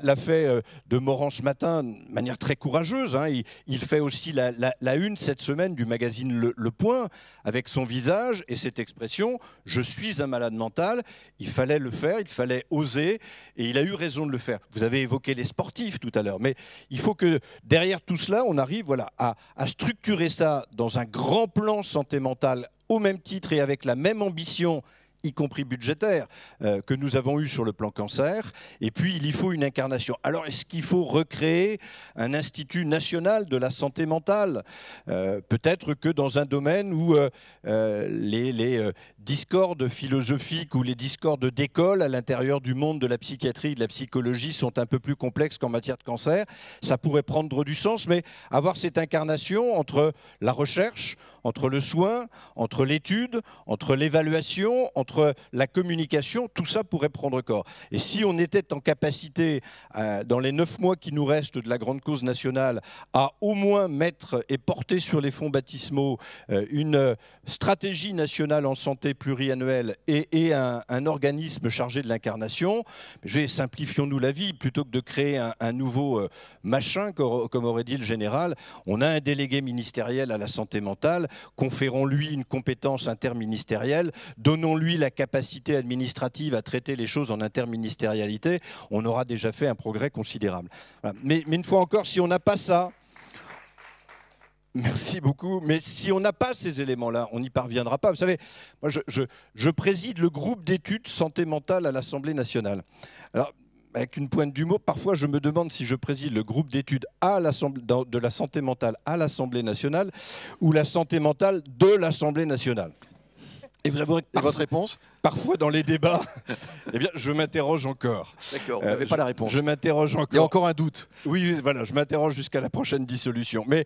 S5: l'a fait de Morand ce matin, de manière très courageuse, hein, il fait aussi la une cette semaine du magazine Le Point, avec son visage et cette expression « Je suis un malade mental ». Il fallait le faire, il fallait oser, et il a eu raison de le faire. Vous avez évoqué les sportifs tout à l'heure, mais il faut que derrière tout cela, on arrive à structurer ça dans un grand plan santé mentale au même titre et avec la même ambition, y compris budgétaire, que nous avons eu sur le plan cancer. Et puis, il y faut une incarnation. Alors, est-ce qu'il faut recréer un institut national de la santé mentale? Peut-être que dans un domaine où les discordes philosophiques ou les discordes d'école à l'intérieur du monde de la psychiatrie et de la psychologie sont un peu plus complexes qu'en matière de cancer, ça pourrait prendre du sens, mais avoir cette incarnation entre la recherche, entre le soin, entre l'étude, entre l'évaluation, entre la communication, tout ça pourrait prendre corps. Et si on était en capacité, dans les 9 mois qui nous restent de la grande cause nationale, à au moins mettre et porter sur les fonds baptismaux une stratégie nationale en santé pluriannuelle et un organisme chargé de l'incarnation, simplifions-nous la vie, plutôt que de créer un nouveau machin, comme aurait dit le général, on a un délégué ministériel à la santé mentale, conférons-lui une compétence interministérielle, donnons-lui la capacité administrative à traiter les choses en interministérialité, on aura déjà fait un progrès considérable. Voilà. Mais une fois encore, si on n'a pas ça, merci beaucoup, mais si on n'a pas ces éléments-là, on n'y parviendra pas. Vous savez, moi je préside le groupe d'études santé mentale à l'Assemblée nationale. Alors, avec une pointe d'humour, parfois je me demande si je préside le groupe d'études de la santé mentale à l'Assemblée nationale ou la santé mentale de l'Assemblée nationale.
S1: Et vous avouerez que votre réponse ?
S5: Parfois dans les débats, eh bien, je m'interroge encore.
S1: D'accord, vous n'avez pas la réponse.
S5: Je m'interroge encore.
S1: Il y a encore un doute.
S5: Oui, voilà, je m'interroge jusqu'à la prochaine dissolution. Mais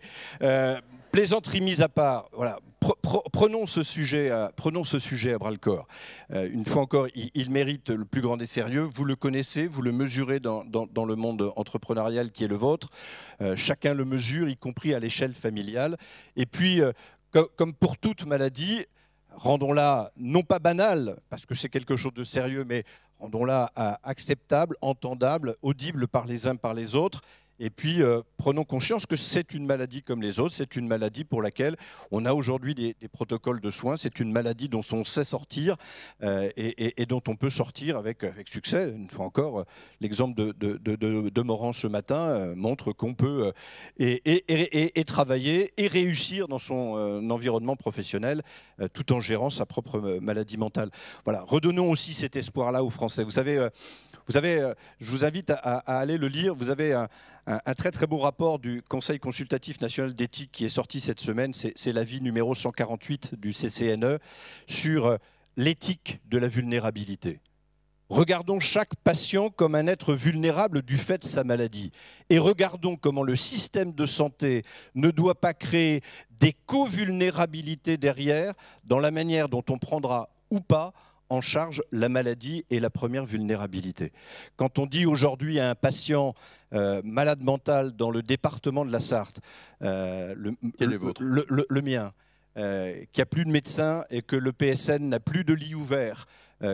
S5: plaisanterie mise à part, voilà, prenons ce sujet à bras-le-corps. Une fois encore, il mérite le plus grand des sérieux. Vous le connaissez, vous le mesurez dans le monde entrepreneurial qui est le vôtre. Chacun le mesure, y compris à l'échelle familiale. Et puis, comme pour toute maladie, rendons-la non pas banale, parce que c'est quelque chose de sérieux, mais rendons-la acceptable, entendable, audible par les uns par les autres. Et puis, prenons conscience que c'est une maladie comme les autres, c'est une maladie pour laquelle on a aujourd'hui des protocoles de soins, c'est une maladie dont on sait sortir et dont on peut sortir avec succès. Une fois encore, l'exemple de Morand ce matin montre qu'on peut et travailler et réussir dans son environnement professionnel tout en gérant sa propre maladie mentale. Voilà, redonnons aussi cet espoir-là aux Français. Vous savez, je vous invite à aller le lire. Vous avez un très très beau rapport du Conseil consultatif national d'éthique qui est sorti cette semaine. C'est l'avis numéro 148 du CCNE sur l'éthique de la vulnérabilité. Regardons chaque patient comme un être vulnérable du fait de sa maladie. Et regardons comment le système de santé ne doit pas créer des co-vulnérabilités derrière dans la manière dont on prendra ou pas en charge la maladie et la première vulnérabilité. Quand on dit aujourd'hui à un patient malade mental dans le département de la Sarthe, le mien, qu'il n'y a plus de médecins et que le PSN n'a plus de lits ouverts,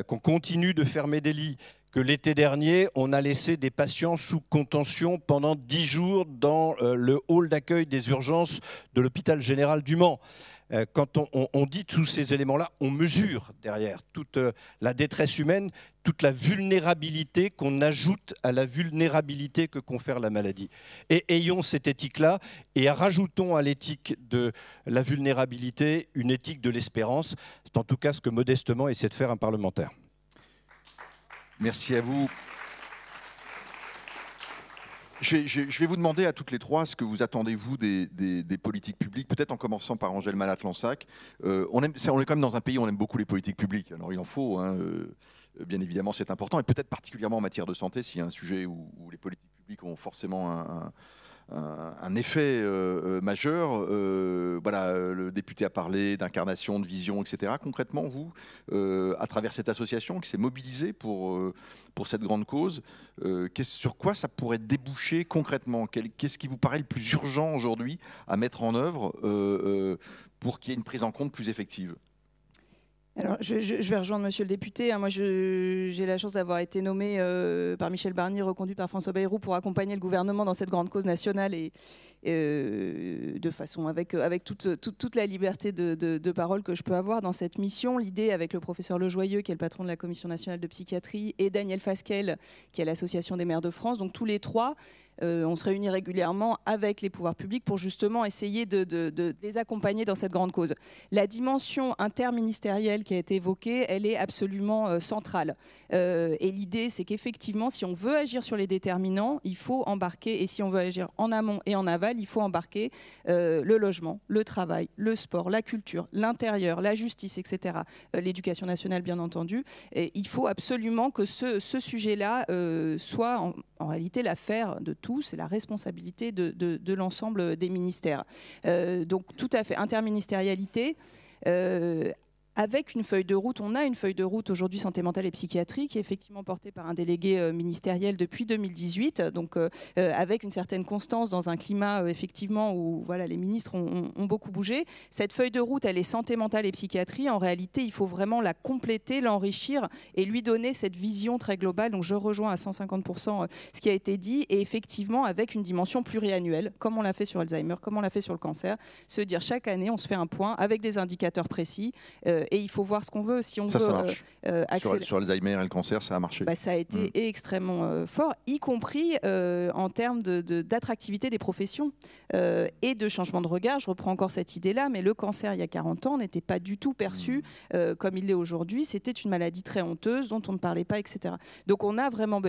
S5: qu'on continue de fermer des lits, que l'été dernier, on a laissé des patients sous contention pendant 10 jours dans le hall d'accueil des urgences de l'hôpital général du Mans. Quand on dit tous ces éléments-là, on mesure derrière toute la détresse humaine, toute la vulnérabilité qu'on ajoute à la vulnérabilité que confère la maladie. Et ayons cette éthique-là et rajoutons à l'éthique de la vulnérabilité une éthique de l'espérance. C'est en tout cas ce que modestement essaie de faire un parlementaire.
S1: Merci à vous. Je vais vous demander à toutes les trois ce que vous attendez, vous, des politiques publiques, peut-être en commençant par Angèle Malatlansac. On est quand même dans un pays où on aime beaucoup les politiques publiques, alors il en faut, hein, bien évidemment c'est important, et peut-être particulièrement en matière de santé, s'il y a un sujet où les politiques publiques ont forcément un effet majeur. Voilà, le député a parlé d'incarnation, de vision, etc. Concrètement, vous, à travers cette association qui s'est mobilisée pour cette grande cause, sur quoi ça pourrait déboucher concrètement? Qu'est-ce qui vous paraît le plus urgent aujourd'hui à mettre en œuvre pour qu'il y ait une prise en compte plus effective?
S4: Alors, je vais rejoindre monsieur le député. Moi, j'ai la chance d'avoir été nommée par Michel Barnier, reconduit par François Bayrou pour accompagner le gouvernement dans cette grande cause nationale et de façon avec toute la liberté de parole que je peux avoir dans cette mission. L'idée avec le professeur Lejoyeux, qui est le patron de la Commission nationale de psychiatrie, et Daniel Fasquelle, qui est l'Association des maires de France. Donc tous les trois, on se réunit régulièrement avec les pouvoirs publics pour justement essayer de les accompagner dans cette grande cause. La dimension interministérielle qui a été évoquée, elle est absolument centrale. Et l'idée, c'est qu'effectivement, si on veut agir sur les déterminants, il faut embarquer, et si on veut agir en amont et en aval, il faut embarquer le logement, le travail, le sport, la culture, l'intérieur, la justice, etc. L'éducation nationale, bien entendu. Et il faut absolument que ce sujet-là soit en réalité l'affaire de tous et la responsabilité de l'ensemble des ministères. Donc tout à fait, interministérialité. Avec une feuille de route, on a une feuille de route aujourd'hui santé mentale et psychiatrie qui est effectivement portée par un délégué ministériel depuis 2018, donc avec une certaine constance dans un climat effectivement où voilà, les ministres ont beaucoup bougé. Cette feuille de route, elle est santé mentale et psychiatrie. En réalité, il faut vraiment la compléter, l'enrichir et lui donner cette vision très globale. Donc je rejoins à 150% ce qui a été dit et effectivement avec une dimension pluriannuelle, comme on l'a fait sur Alzheimer, comme on l'a fait sur le cancer, se dire chaque année, on se fait un point avec des indicateurs précis Et il faut voir ce qu'on veut. Si on
S1: ça
S4: veut
S1: marche. Sur Alzheimer et le cancer, ça a marché.
S4: Ça a été extrêmement fort, y compris en termes d'attractivité des professions et de changement de regard. Je reprends encore cette idée-là, mais le cancer, il y a 40 ans, n'était pas du tout perçu comme il l'est aujourd'hui. C'était une maladie très honteuse dont on ne parlait pas, etc. Donc on a vraiment,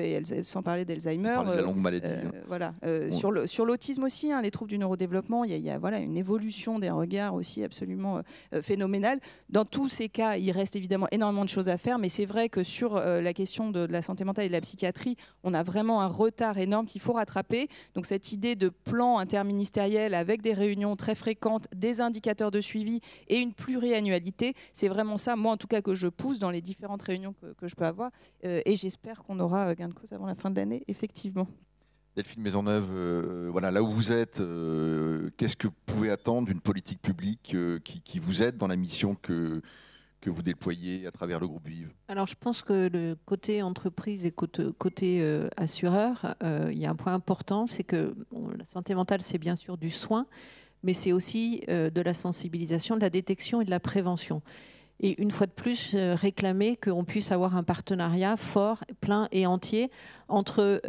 S4: sans parler d'Alzheimer,
S1: la longue maladie.
S4: Voilà. Sur l'autisme aussi, les troubles du neurodéveloppement, il y a voilà, une évolution des regards aussi absolument phénoménale. Dans tous ces cas, il reste évidemment énormément de choses à faire, mais c'est vrai que sur la question de la santé mentale et de la psychiatrie, on a vraiment un retard énorme qu'il faut rattraper. Donc cette idée de plan interministériel avec des réunions très fréquentes, des indicateurs de suivi et une pluriannualité, c'est vraiment ça, moi en tout cas, que je pousse dans les différentes réunions que je peux avoir. Et j'espère qu'on aura gain de cause avant la fin de l'année, effectivement.
S1: Delphine Maisonneuve, voilà, là où vous êtes, qu'est-ce que vous pouvez attendre d'une politique publique qui vous aide dans la mission que vous déployez à travers le groupe Vive?
S2: Alors, je pense que le côté entreprise et côté assureur, il y a un point important, c'est que la santé mentale, c'est bien sûr du soin, mais c'est aussi de la sensibilisation, de la détection et de la prévention. Et une fois de plus, réclamer qu'on puisse avoir un partenariat fort, plein et entier entre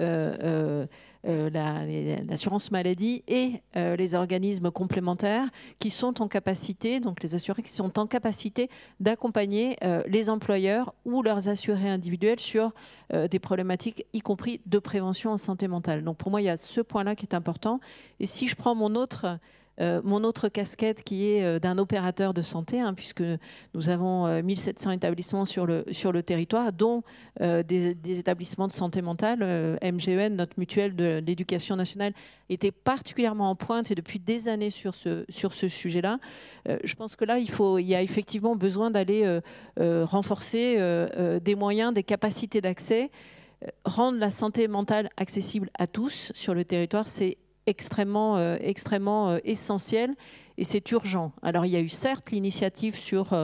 S2: l'assurance maladie et les organismes complémentaires qui sont en capacité, donc les assurés qui sont en capacité d'accompagner les employeurs ou leurs assurés individuels sur des problématiques, y compris de prévention en santé mentale. Donc pour moi, il y a ce point-là qui est important. Et si je prends mon autre casquette qui est d'un opérateur de santé, puisque nous avons 1700 établissements sur le territoire, dont des établissements de santé mentale. MGEN, notre mutuelle de l'éducation nationale, était particulièrement en pointe et depuis des années sur ce sujet-là. Je pense que là, il y a effectivement besoin d'aller renforcer des moyens, des capacités d'accès, rendre la santé mentale accessible à tous sur le territoire, c'est extrêmement essentiel et c'est urgent. Alors il y a eu certes l'initiative sur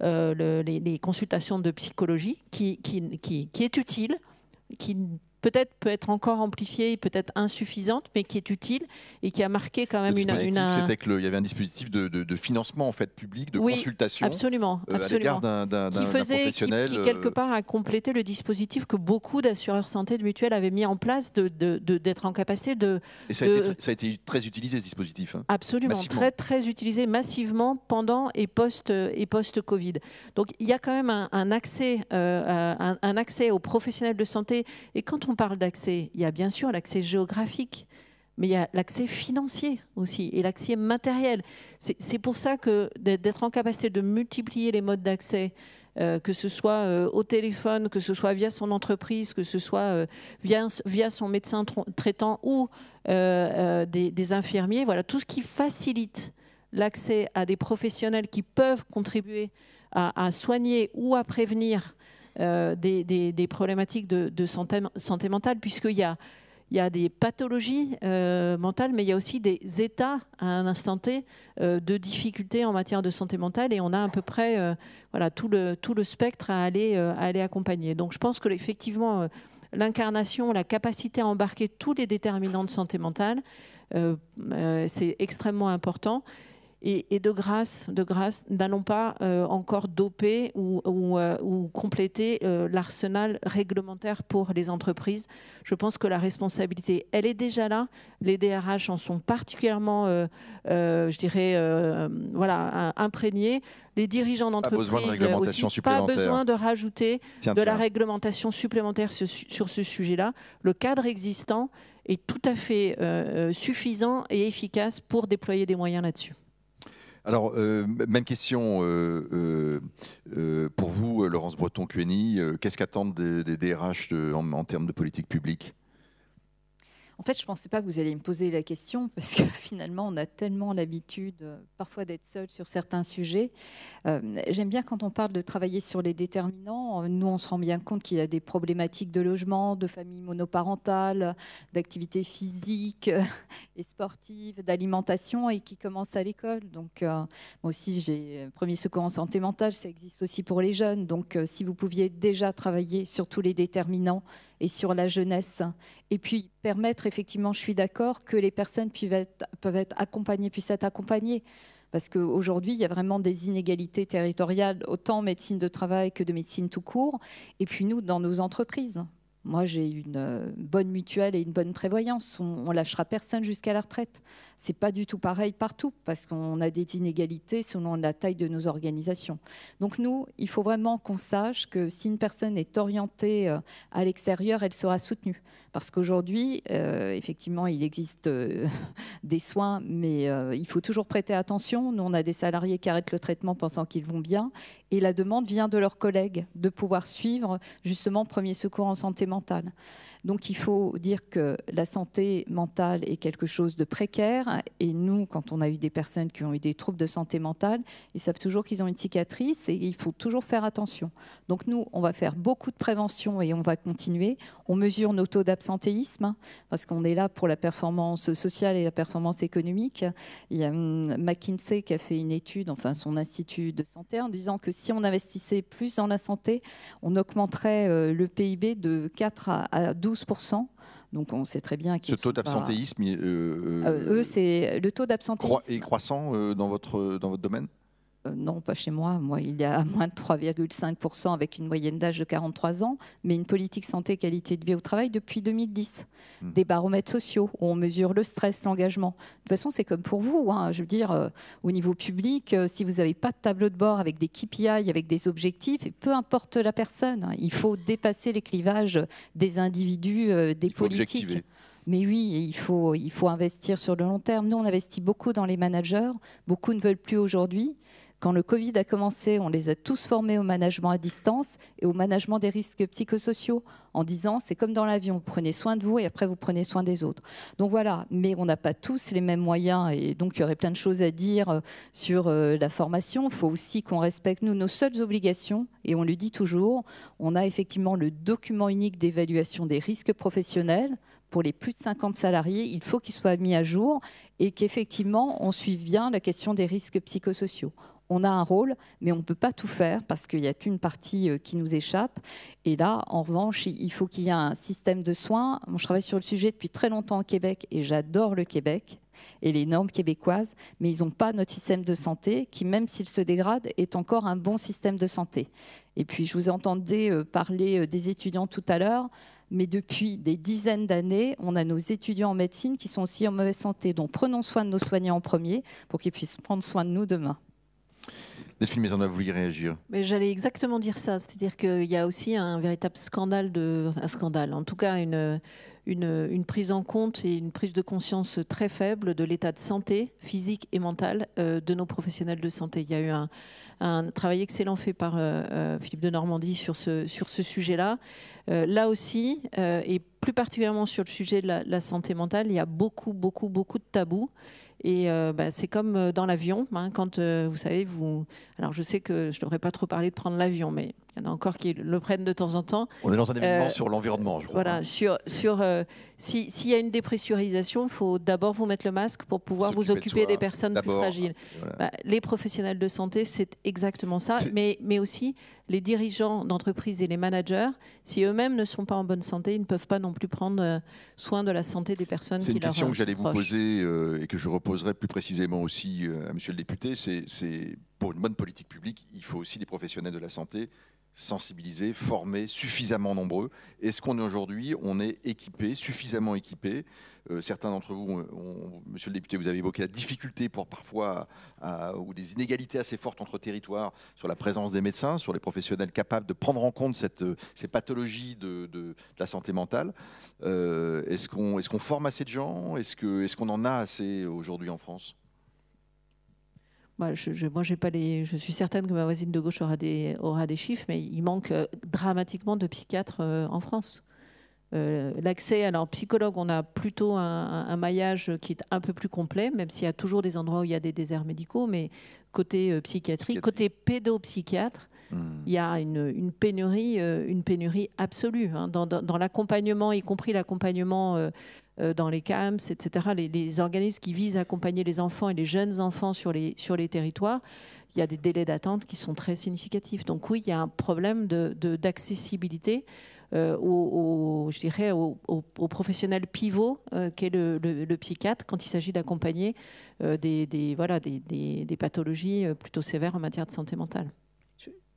S2: les consultations de psychologie qui est utile, qui peut-être peut être encore amplifiée, peut-être insuffisante, mais qui est utile et qui a marqué quand même
S1: C'était qu'il y avait un dispositif de financement en fait public, de consultation,
S2: absolument,
S1: à l'égard d'un professionnel,
S2: qui quelque part a complété le dispositif que beaucoup d'assureurs santé de mutuelles avaient mis en place, d'être en capacité de.
S1: Et ça a été très utilisé ce dispositif.
S2: Absolument, massivement. très utilisé massivement pendant et post-Covid. Donc il y a quand même un accès aux professionnels de santé. Et quand on parle d'accès, il y a bien sûr l'accès géographique, mais il y a l'accès financier aussi et l'accès matériel. C'est pour ça que d'être en capacité de multiplier les modes d'accès, que ce soit au téléphone, que ce soit via son entreprise, que ce soit via son médecin traitant ou des infirmiers, voilà, tout ce qui facilite l'accès à des professionnels qui peuvent contribuer à soigner ou à prévenir des problématiques de santé mentale, puisqu'il y a des pathologies mentales, mais il y a aussi des états à un instant T de difficultés en matière de santé mentale, et on a à peu près tout le spectre à aller accompagner. Donc je pense que effectivement l'incarnation, la capacité à embarquer tous les déterminants de santé mentale, c'est extrêmement important. Et de grâce, n'allons pas encore doper ou compléter l'arsenal réglementaire pour les entreprises. Je pense que la responsabilité, elle est déjà là. Les DRH en sont particulièrement, imprégnés. Les dirigeants d'entreprise aussi, pas besoin de rajouter la réglementation supplémentaire sur ce sujet-là. Le cadre existant est tout à fait suffisant et efficace pour déployer des moyens là-dessus.
S1: Alors, même question pour vous, Laurence Breton-QNI. Qu'est-ce qu'attendent des DRH en termes de politique publique ?
S3: En fait, je ne pensais pas que vous alliez me poser la question parce que finalement, on a tellement l'habitude parfois d'être seul sur certains sujets. J'aime bien quand on parle de travailler sur les déterminants. Nous, on se rend bien compte qu'il y a des problématiques de logement, de familles monoparentales, d'activités physiques et sportives, d'alimentation et qui commencent à l'école. Donc, moi aussi, j'ai premier secours en santé mentale, ça existe aussi pour les jeunes. Donc, si vous pouviez déjà travailler sur tous les déterminants et sur la jeunesse, et puis permettre effectivement, je suis d'accord, que les personnes puissent être accompagnées. Parce qu'aujourd'hui, il y a vraiment des inégalités territoriales, autant en médecine de travail que de médecine tout court. Et puis nous, dans nos entreprises. Moi, j'ai une bonne mutuelle et une bonne prévoyance. On lâchera personne jusqu'à la retraite. C'est pas du tout pareil partout parce qu'on a des inégalités selon la taille de nos organisations. Donc nous, il faut vraiment qu'on sache que si une personne est orientée à l'extérieur, elle sera soutenue. Parce qu'aujourd'hui, effectivement, il existe des soins, mais il faut toujours prêter attention. Nous, on a des salariés qui arrêtent le traitement pensant qu'ils vont bien. Et la demande vient de leurs collègues de pouvoir suivre justement premier secours en santé mentale. Donc il faut dire que la santé mentale est quelque chose de précaire et nous, quand on a eu des personnes qui ont eu des troubles de santé mentale, ils savent toujours qu'ils ont une cicatrice et il faut toujours faire attention. Donc nous, on va faire beaucoup de prévention et on va continuer. On mesure nos taux d'absentéisme parce qu'on est là pour la performance sociale et la performance économique. Il y a McKinsey qui a fait une étude, enfin son institut de santé, en disant que si on investissait plus dans la santé, on augmenterait le PIB de 4 à 12%. Donc on sait très bien qu'ils
S1: ce taux d'absentéisme,
S3: c'est le taux d'absentéisme
S1: est croissant dans votre domaine.
S3: Non, pas chez moi. Moi, il y a moins de 3,5% avec une moyenne d'âge de 43 ans, mais une politique santé qualité de vie au travail depuis 2010. Des baromètres sociaux où on mesure le stress, l'engagement. De toute façon, c'est comme pour vous. Hein. Je veux dire, au niveau public, si vous n'avez pas de tableau de bord avec des KPI, avec des objectifs, et peu importe la personne, hein, il faut dépasser les clivages des individus, des politiques. Objectiver. Mais oui, il faut investir sur le long terme. Nous, on investit beaucoup dans les managers. Beaucoup ne veulent plus aujourd'hui. Quand le Covid a commencé, on les a tous formés au management à distance et au management des risques psychosociaux en disant c'est comme dans l'avion, vous prenez soin de vous et après vous prenez soin des autres. Donc voilà, mais on n'a pas tous les mêmes moyens et donc il y aurait plein de choses à dire sur la formation. Il faut aussi qu'on respecte nos seules obligations et on le dit toujours, on a effectivement le document unique d'évaluation des risques professionnels. Pour les plus de 50 salariés, il faut qu'il soit mis à jour et qu'effectivement, on suive bien la question des risques psychosociaux. On a un rôle, mais on ne peut pas tout faire parce qu'il y a une partie qui nous échappe. Et là, en revanche, il faut qu'il y ait un système de soins. Moi, je travaille sur le sujet depuis très longtemps au Québec et j'adore le Québec et les normes québécoises, mais ils n'ont pas notre système de santé qui, même s'il se dégrade, est encore un bon système de santé. Et puis, je vous entendais parler des étudiants tout à l'heure. Mais depuis des dizaines d'années, on a nos étudiants en médecine qui sont aussi en mauvaise santé. Donc prenons soin de nos soignants en premier pour qu'ils puissent prendre soin de nous demain.
S1: Delphine Maisonneuve, vous vouliez réagir?
S2: Mais j'allais exactement dire ça. C'est-à-dire qu'il y a aussi un véritable scandale, en tout cas une prise en compte et une prise de conscience très faible de l'état de santé physique et mentale de nos professionnels de santé. Il y a eu un travail excellent fait par Philippe de Normandie sur ce sujet-là. Là aussi, et plus particulièrement sur le sujet de la santé mentale, il y a beaucoup de tabous. Et c'est comme dans l'avion, hein, quand vous savez, alors je sais que je ne devrais pas trop parler de prendre l'avion, mais il y en a encore qui le prennent de temps en temps.
S1: On est dans un événement sur l'environnement, je crois.
S2: Voilà, s'il y a une dépressurisation, il faut d'abord vous mettre le masque pour pouvoir vous occuper des personnes plus fragiles. Voilà. Les professionnels de santé, c'est exactement ça, mais aussi les dirigeants d'entreprise et les managers, si eux-mêmes ne sont pas en bonne santé, ils ne peuvent pas non plus prendre soin de la santé des personnes qui leur proches.
S1: C'est une question que j'allais vous poser et que je reposerai plus précisément aussi à monsieur le député. C'est pour une bonne politique publique, il faut aussi des professionnels de la santé sensibilisés, formés, suffisamment nombreux. Est-ce qu'on est aujourd'hui, on est équipé, suffisamment équipé? Certains d'entre vous, monsieur le député, vous avez évoqué la difficulté pour parfois, ou des inégalités assez fortes entre territoires sur la présence des médecins, sur les professionnels capables de prendre en compte ces pathologies de la santé mentale. Est-ce qu'on forme assez de gens? Est-ce qu'on en a assez aujourd'hui en France?
S2: Moi, je suis certaine que ma voisine de gauche aura des chiffres, mais il manque dramatiquement de psychiatres en France. L'accès, alors psychologue, on a plutôt un maillage qui est un peu plus complet, même s'il y a toujours des endroits où il y a des déserts médicaux, mais côté psychiatrie, côté pédopsychiatre, il y a une pénurie absolue hein, dans l'accompagnement, y compris l'accompagnement dans les CAMS, etc., les organismes qui visent à accompagner les enfants et les jeunes enfants sur les territoires. Il y a des délais d'attente qui sont très significatifs. Donc oui, il y a un problème d'accessibilité je dirais, au professionnel pivot qu'est le psychiatre quand il s'agit d'accompagner des pathologies plutôt sévères en matière de santé mentale.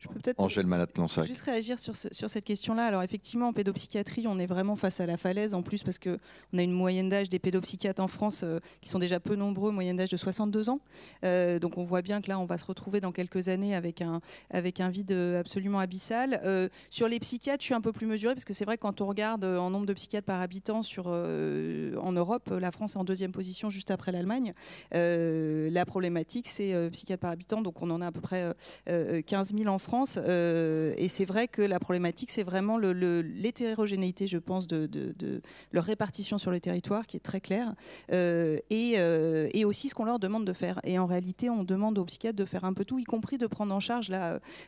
S4: Je peux peut-être
S1: Angèle Malade-Plansac.
S4: Juste réagir sur cette question-là. Alors effectivement, en pédopsychiatrie, on est vraiment face à la falaise, en plus parce qu'on a une moyenne d'âge des pédopsychiatres en France qui sont déjà peu nombreux, moyenne d'âge de 62 ans. Donc on voit bien que là, on va se retrouver dans quelques années avec un vide absolument abyssal. Sur les psychiatres, je suis un peu plus mesurée, parce que c'est vrai que quand on regarde en nombre de psychiatres par habitant en Europe, la France est en 2e position juste après l'Allemagne. La problématique, c'est psychiatres par habitant, donc on en a à peu près 15 000 en France. Et c'est vrai que la problématique, c'est vraiment l'hétérogénéité, je pense, de leur répartition sur le territoire, qui est très claire, et aussi ce qu'on leur demande de faire. Et en réalité, on demande aux psychiatres de faire un peu tout, y compris de prendre en charge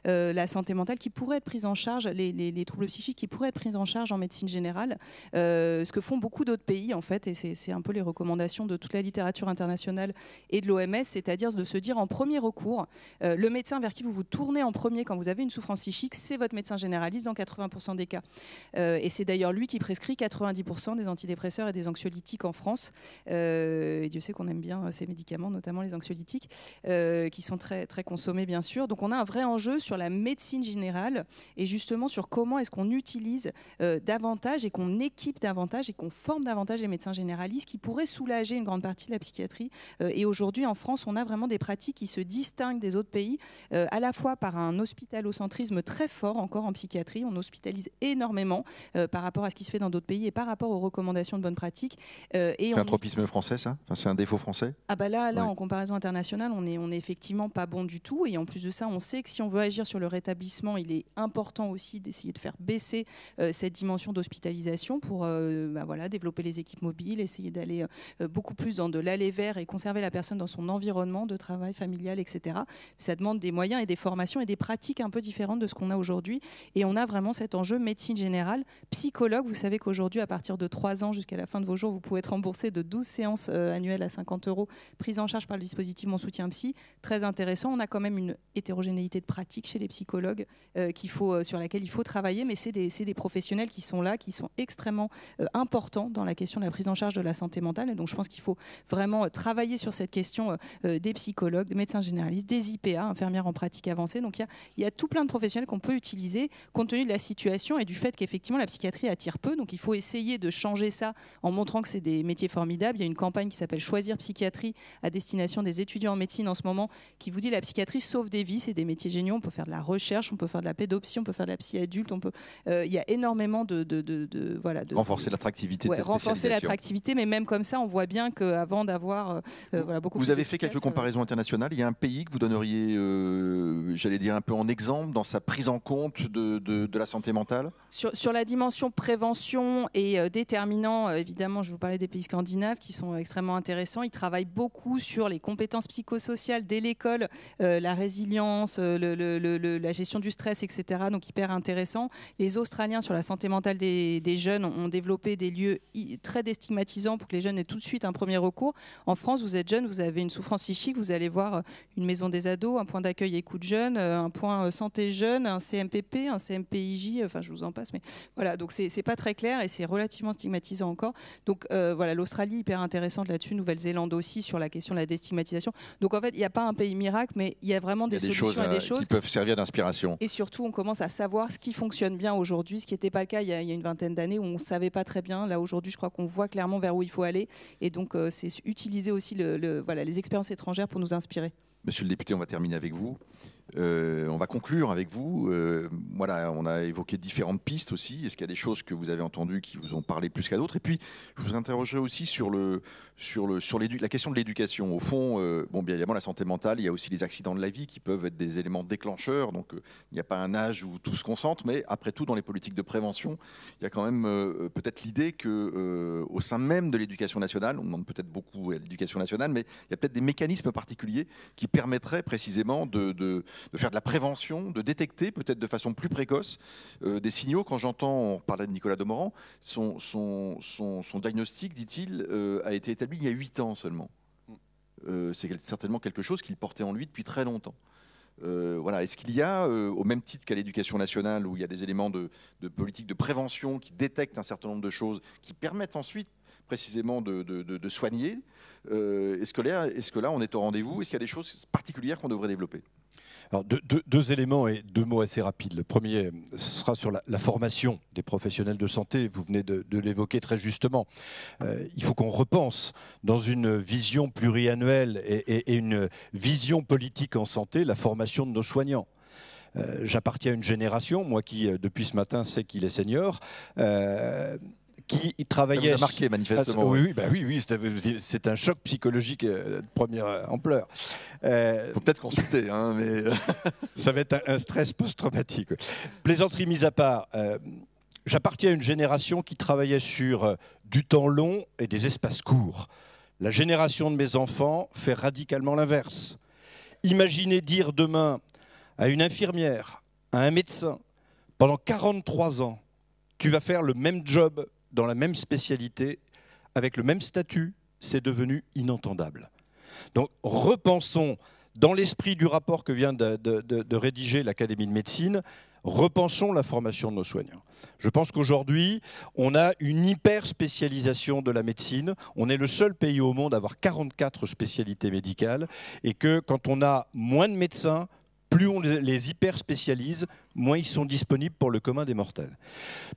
S4: la santé mentale, qui pourrait être prise en charge, les troubles psychiques qui pourraient être pris en charge en médecine générale, ce que font beaucoup d'autres pays, en fait, et c'est un peu les recommandations de toute la littérature internationale et de l'OMS, c'est-à-dire de se dire en premier recours, le médecin vers qui vous vous tournez en premier quand vous avez une souffrance psychique, c'est votre médecin généraliste dans 80% des cas. Et c'est d'ailleurs lui qui prescrit 90% des antidépresseurs et des anxiolytiques en France. Et Dieu sait qu'on aime bien ces médicaments, notamment les anxiolytiques, qui sont très, très consommés, bien sûr. Donc on a un vrai enjeu sur la médecine générale et justement sur comment est-ce qu'on utilise davantage et qu'on équipe davantage et qu'on forme davantage les médecins généralistes qui pourraient soulager une grande partie de la psychiatrie. Et aujourd'hui, en France, on a vraiment des pratiques qui se distinguent des autres pays, à la fois par un hospitalocentrisme très fort encore en psychiatrie. On hospitalise énormément par rapport à ce qui se fait dans d'autres pays et par rapport aux recommandations de bonnes pratiques.
S1: C'est un tropisme français, ça? Enfin, c'est un défaut français?
S4: Ah bah là, en comparaison internationale, on est effectivement pas bon du tout. Et en plus de ça, on sait que si on veut agir sur le rétablissement, il est important aussi d'essayer de faire baisser cette dimension d'hospitalisation pour développer les équipes mobiles, essayer d'aller beaucoup plus dans de l'aller vers et conserver la personne dans son environnement de travail familial, etc. Ça demande des moyens et des formations et des pratiques un peu différentes de ce qu'on a aujourd'hui. Et on a vraiment cet enjeu médecine générale. Psychologue, vous savez qu'aujourd'hui, à partir de 3 ans jusqu'à la fin de vos jours, vous pouvez être remboursé de 12 séances annuelles à 50 €, prise en charge par le dispositif Mon Soutien Psy. Très intéressant. On a quand même une hétérogénéité de pratique chez les psychologues sur laquelle il faut travailler, mais c'est des professionnels qui sont là, qui sont extrêmement importants dans la question de la prise en charge de la santé mentale. Et donc je pense qu'il faut vraiment travailler sur cette question des psychologues, des médecins généralistes, des IPA, infirmières en pratique avancée. Donc il y a tout plein de professionnels qu'on peut utiliser compte tenu de la situation et du fait qu'effectivement la psychiatrie attire peu. Donc il faut essayer de changer ça en montrant que c'est des métiers formidables. Il y a une campagne qui s'appelle Choisir Psychiatrie à destination des étudiants en médecine en ce moment qui vous dit la psychiatrie sauve des vies, c'est des métiers géniaux. On peut faire de la recherche, on peut faire de la pédopsie, on peut faire de la psy adulte, il y a énormément de
S1: renforcer l'attractivité de cette
S4: renforcer l'attractivité, mais même comme ça, on voit bien qu'avant d'avoir beaucoup
S1: Vous avez fait quelques comparaisons internationales. Il y a un pays que vous donneriez, j'allais dire, un peu en exemple dans sa prise en compte de la santé mentale?
S4: Sur la dimension prévention et déterminant, évidemment, je vous parlais des pays scandinaves qui sont extrêmement intéressants. Ils travaillent beaucoup sur les compétences psychosociales dès l'école, la résilience, la gestion du stress, etc. Donc hyper intéressant. Les Australiens sur la santé mentale des jeunes ont développé des lieux très déstigmatisants pour que les jeunes aient tout de suite un premier recours. En France, vous êtes jeune, vous avez une souffrance psychique, vous allez voir une maison des ados, un point d'accueil écoute jeune, un point santé jeune, un CMPP, un CMPIJ, enfin je vous en passe, mais voilà, donc c'est pas très clair et c'est relativement stigmatisant encore. Donc l'Australie hyper intéressante là-dessus, Nouvelle-Zélande aussi sur la question de la déstigmatisation. Donc en fait, il n'y a pas un pays miracle, mais il y a vraiment des solutions et des choses
S1: qui peuvent servir d'inspiration.
S4: Et surtout, on commence à savoir ce qui fonctionne bien aujourd'hui, ce qui n'était pas le cas il y a une vingtaine d'années où on ne savait pas très bien. Là aujourd'hui, je crois qu'on voit clairement vers où il faut aller et donc c'est utiliser aussi les expériences étrangères pour nous inspirer.
S1: Monsieur le député, on va terminer avec vous. On va conclure avec vous. Voilà, on a évoqué différentes pistes aussi. Est-ce qu'il y a des choses que vous avez entendues qui vous ont parlé plus qu'à d'autres? Et puis, je vous interrogerai aussi sur la question de l'éducation. Au fond, bien évidemment, la santé mentale, il y a aussi les accidents de la vie qui peuvent être des éléments déclencheurs. Donc, il n'y a pas un âge où tout se concentre. Mais après tout, dans les politiques de prévention, il y a quand même peut-être l'idée qu'au sein même de l'éducation nationale, on demande peut-être beaucoup à l'éducation nationale, mais il y a peut-être des mécanismes particuliers qui permettraient précisément de faire de la prévention, de détecter peut-être de façon plus précoce des signaux. Quand on parlait de Nicolas Demorand, son diagnostic, dit-il, a été établi il y a 8 ans seulement. C'est certainement quelque chose qu'il portait en lui depuis très longtemps. Voilà. Est-ce qu'il y a, au même titre qu'à l'éducation nationale, où il y a des éléments de politique de prévention qui détectent un certain nombre de choses, qui permettent ensuite précisément de soigner, est-ce que là, on est au rendez-vous? Est-ce qu'il y a des choses particulières qu'on devrait développer?
S5: Alors, deux éléments et deux mots assez rapides. Le premier sera sur la formation des professionnels de santé. Vous venez de l'évoquer très justement. Il faut qu'on repense dans une vision pluriannuelle et une vision politique en santé la formation de nos soignants. J'appartiens à une génération, moi qui depuis ce matin sais qu'il est senior, qui travaillait...
S1: Ça vous a marqué manifestement.
S5: Oui, c'est un choc psychologique de première ampleur.
S1: Faut peut-être consulter, hein, mais...
S5: Ça va être un stress post-traumatique. Plaisanterie mise à part, j'appartiens à une génération qui travaillait sur du temps long et des espaces courts. La génération de mes enfants fait radicalement l'inverse. Imaginez dire demain à une infirmière, à un médecin, pendant 43 ans, tu vas faire le même job dans la même spécialité, avec le même statut, c'est devenu inentendable. Donc repensons, dans l'esprit du rapport que vient de rédiger l'Académie de médecine, repensons la formation de nos soignants. Je pense qu'aujourd'hui, on a une hyper spécialisation de la médecine. On est le seul pays au monde à avoir 44 spécialités médicales, et que quand on a moins de médecins, plus on les hyper spécialise, moins ils sont disponibles pour le commun des mortels.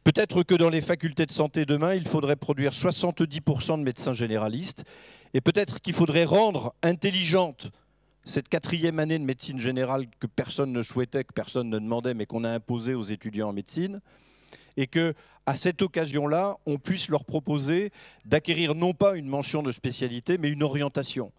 S5: Peut-être que dans les facultés de santé demain, il faudrait produire 70% de médecins généralistes, et peut-être qu'il faudrait rendre intelligente cette 4e année de médecine générale que personne ne souhaitait, que personne ne demandait, mais qu'on a imposée aux étudiants en médecine, et qu'à cette occasion-là, on puisse leur proposer d'acquérir non pas une mention de spécialité, mais une orientation.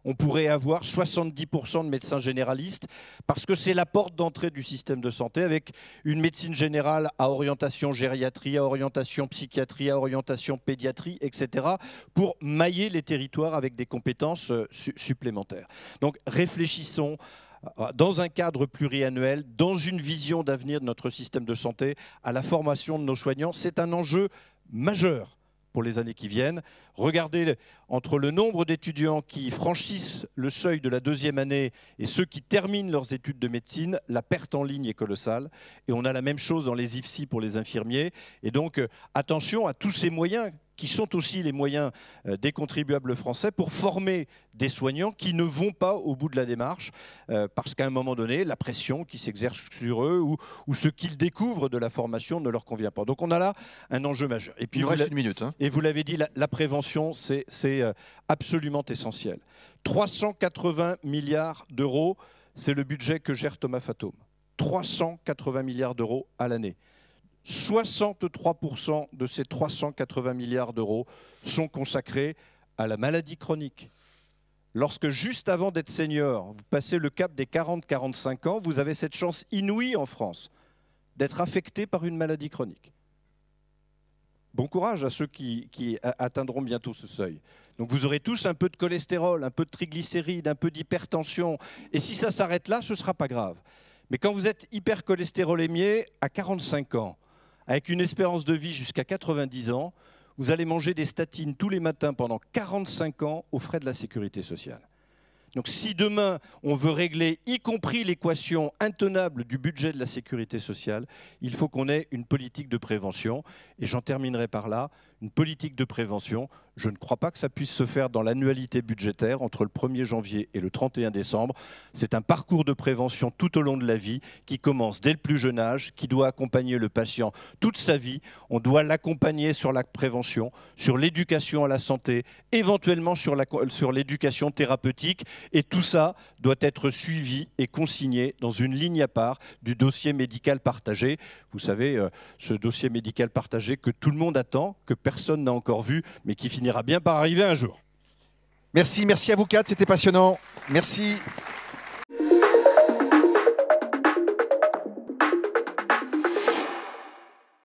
S5: On pourrait avoir 70% de médecins généralistes, parce que c'est la porte d'entrée du système de santé, avec une médecine générale à orientation gériatrie, à orientation psychiatrie, à orientation pédiatrie, etc., pour mailler les territoires avec des compétences supplémentaires. Donc réfléchissons dans un cadre pluriannuel, dans une vision d'avenir de notre système de santé, à la formation de nos soignants. C'est un enjeu majeur pour les années qui viennent. Regardez, entre le nombre d'étudiants qui franchissent le seuil de la 2e année et ceux qui terminent leurs études de médecine, la perte en ligne est colossale. Et on a la même chose dans les IFSI pour les infirmiers. Et donc, attention à tous ces moyens qui sont aussi les moyens des contribuables français pour former des soignants qui ne vont pas au bout de la démarche, parce qu'à un moment donné, la pression qui s'exerce sur eux ou ce qu'ils découvrent de la formation ne leur convient pas. Donc on a là un enjeu majeur. Et puis,
S1: il nous reste une minute.
S5: Et vous l'avez dit, la prévention, c'est absolument essentiel. 380 milliards d'euros, c'est le budget que gère Thomas Fatome. 380 milliards d'euros à l'année. 63% de ces 380 milliards d'euros sont consacrés à la maladie chronique. Lorsque, juste avant d'être senior, vous passez le cap des 40-45 ans, vous avez cette chance inouïe en France d'être affecté par une maladie chronique. Bon courage à ceux qui atteindront bientôt ce seuil. Donc vous aurez tous un peu de cholestérol, un peu de triglycérides, un peu d'hypertension. Et si ça s'arrête là, ce ne sera pas grave. Mais quand vous êtes hypercholestérolémié à 45 ans, avec une espérance de vie jusqu'à 90 ans, vous allez manger des statines tous les matins pendant 45 ans aux frais de la sécurité sociale. Donc si demain, on veut régler, y compris l'équation intenable du budget de la sécurité sociale, il faut qu'on ait une politique de prévention. Et j'en terminerai par là. Une politique de prévention, je ne crois pas que ça puisse se faire dans l'annualité budgétaire entre le 1er janvier et le 31 décembre. C'est un parcours de prévention tout au long de la vie qui commence dès le plus jeune âge, qui doit accompagner le patient toute sa vie. On doit l'accompagner sur la prévention, sur l'éducation à la santé, éventuellement sur l'éducation thérapeutique. Et tout ça doit être suivi et consigné dans une ligne à part du dossier médical partagé. Vous savez, ce dossier médical partagé que tout le monde attend, que personne n'a encore vu, mais qui finira bien par arriver un jour.
S1: Merci à vous quatre, c'était passionnant. Merci.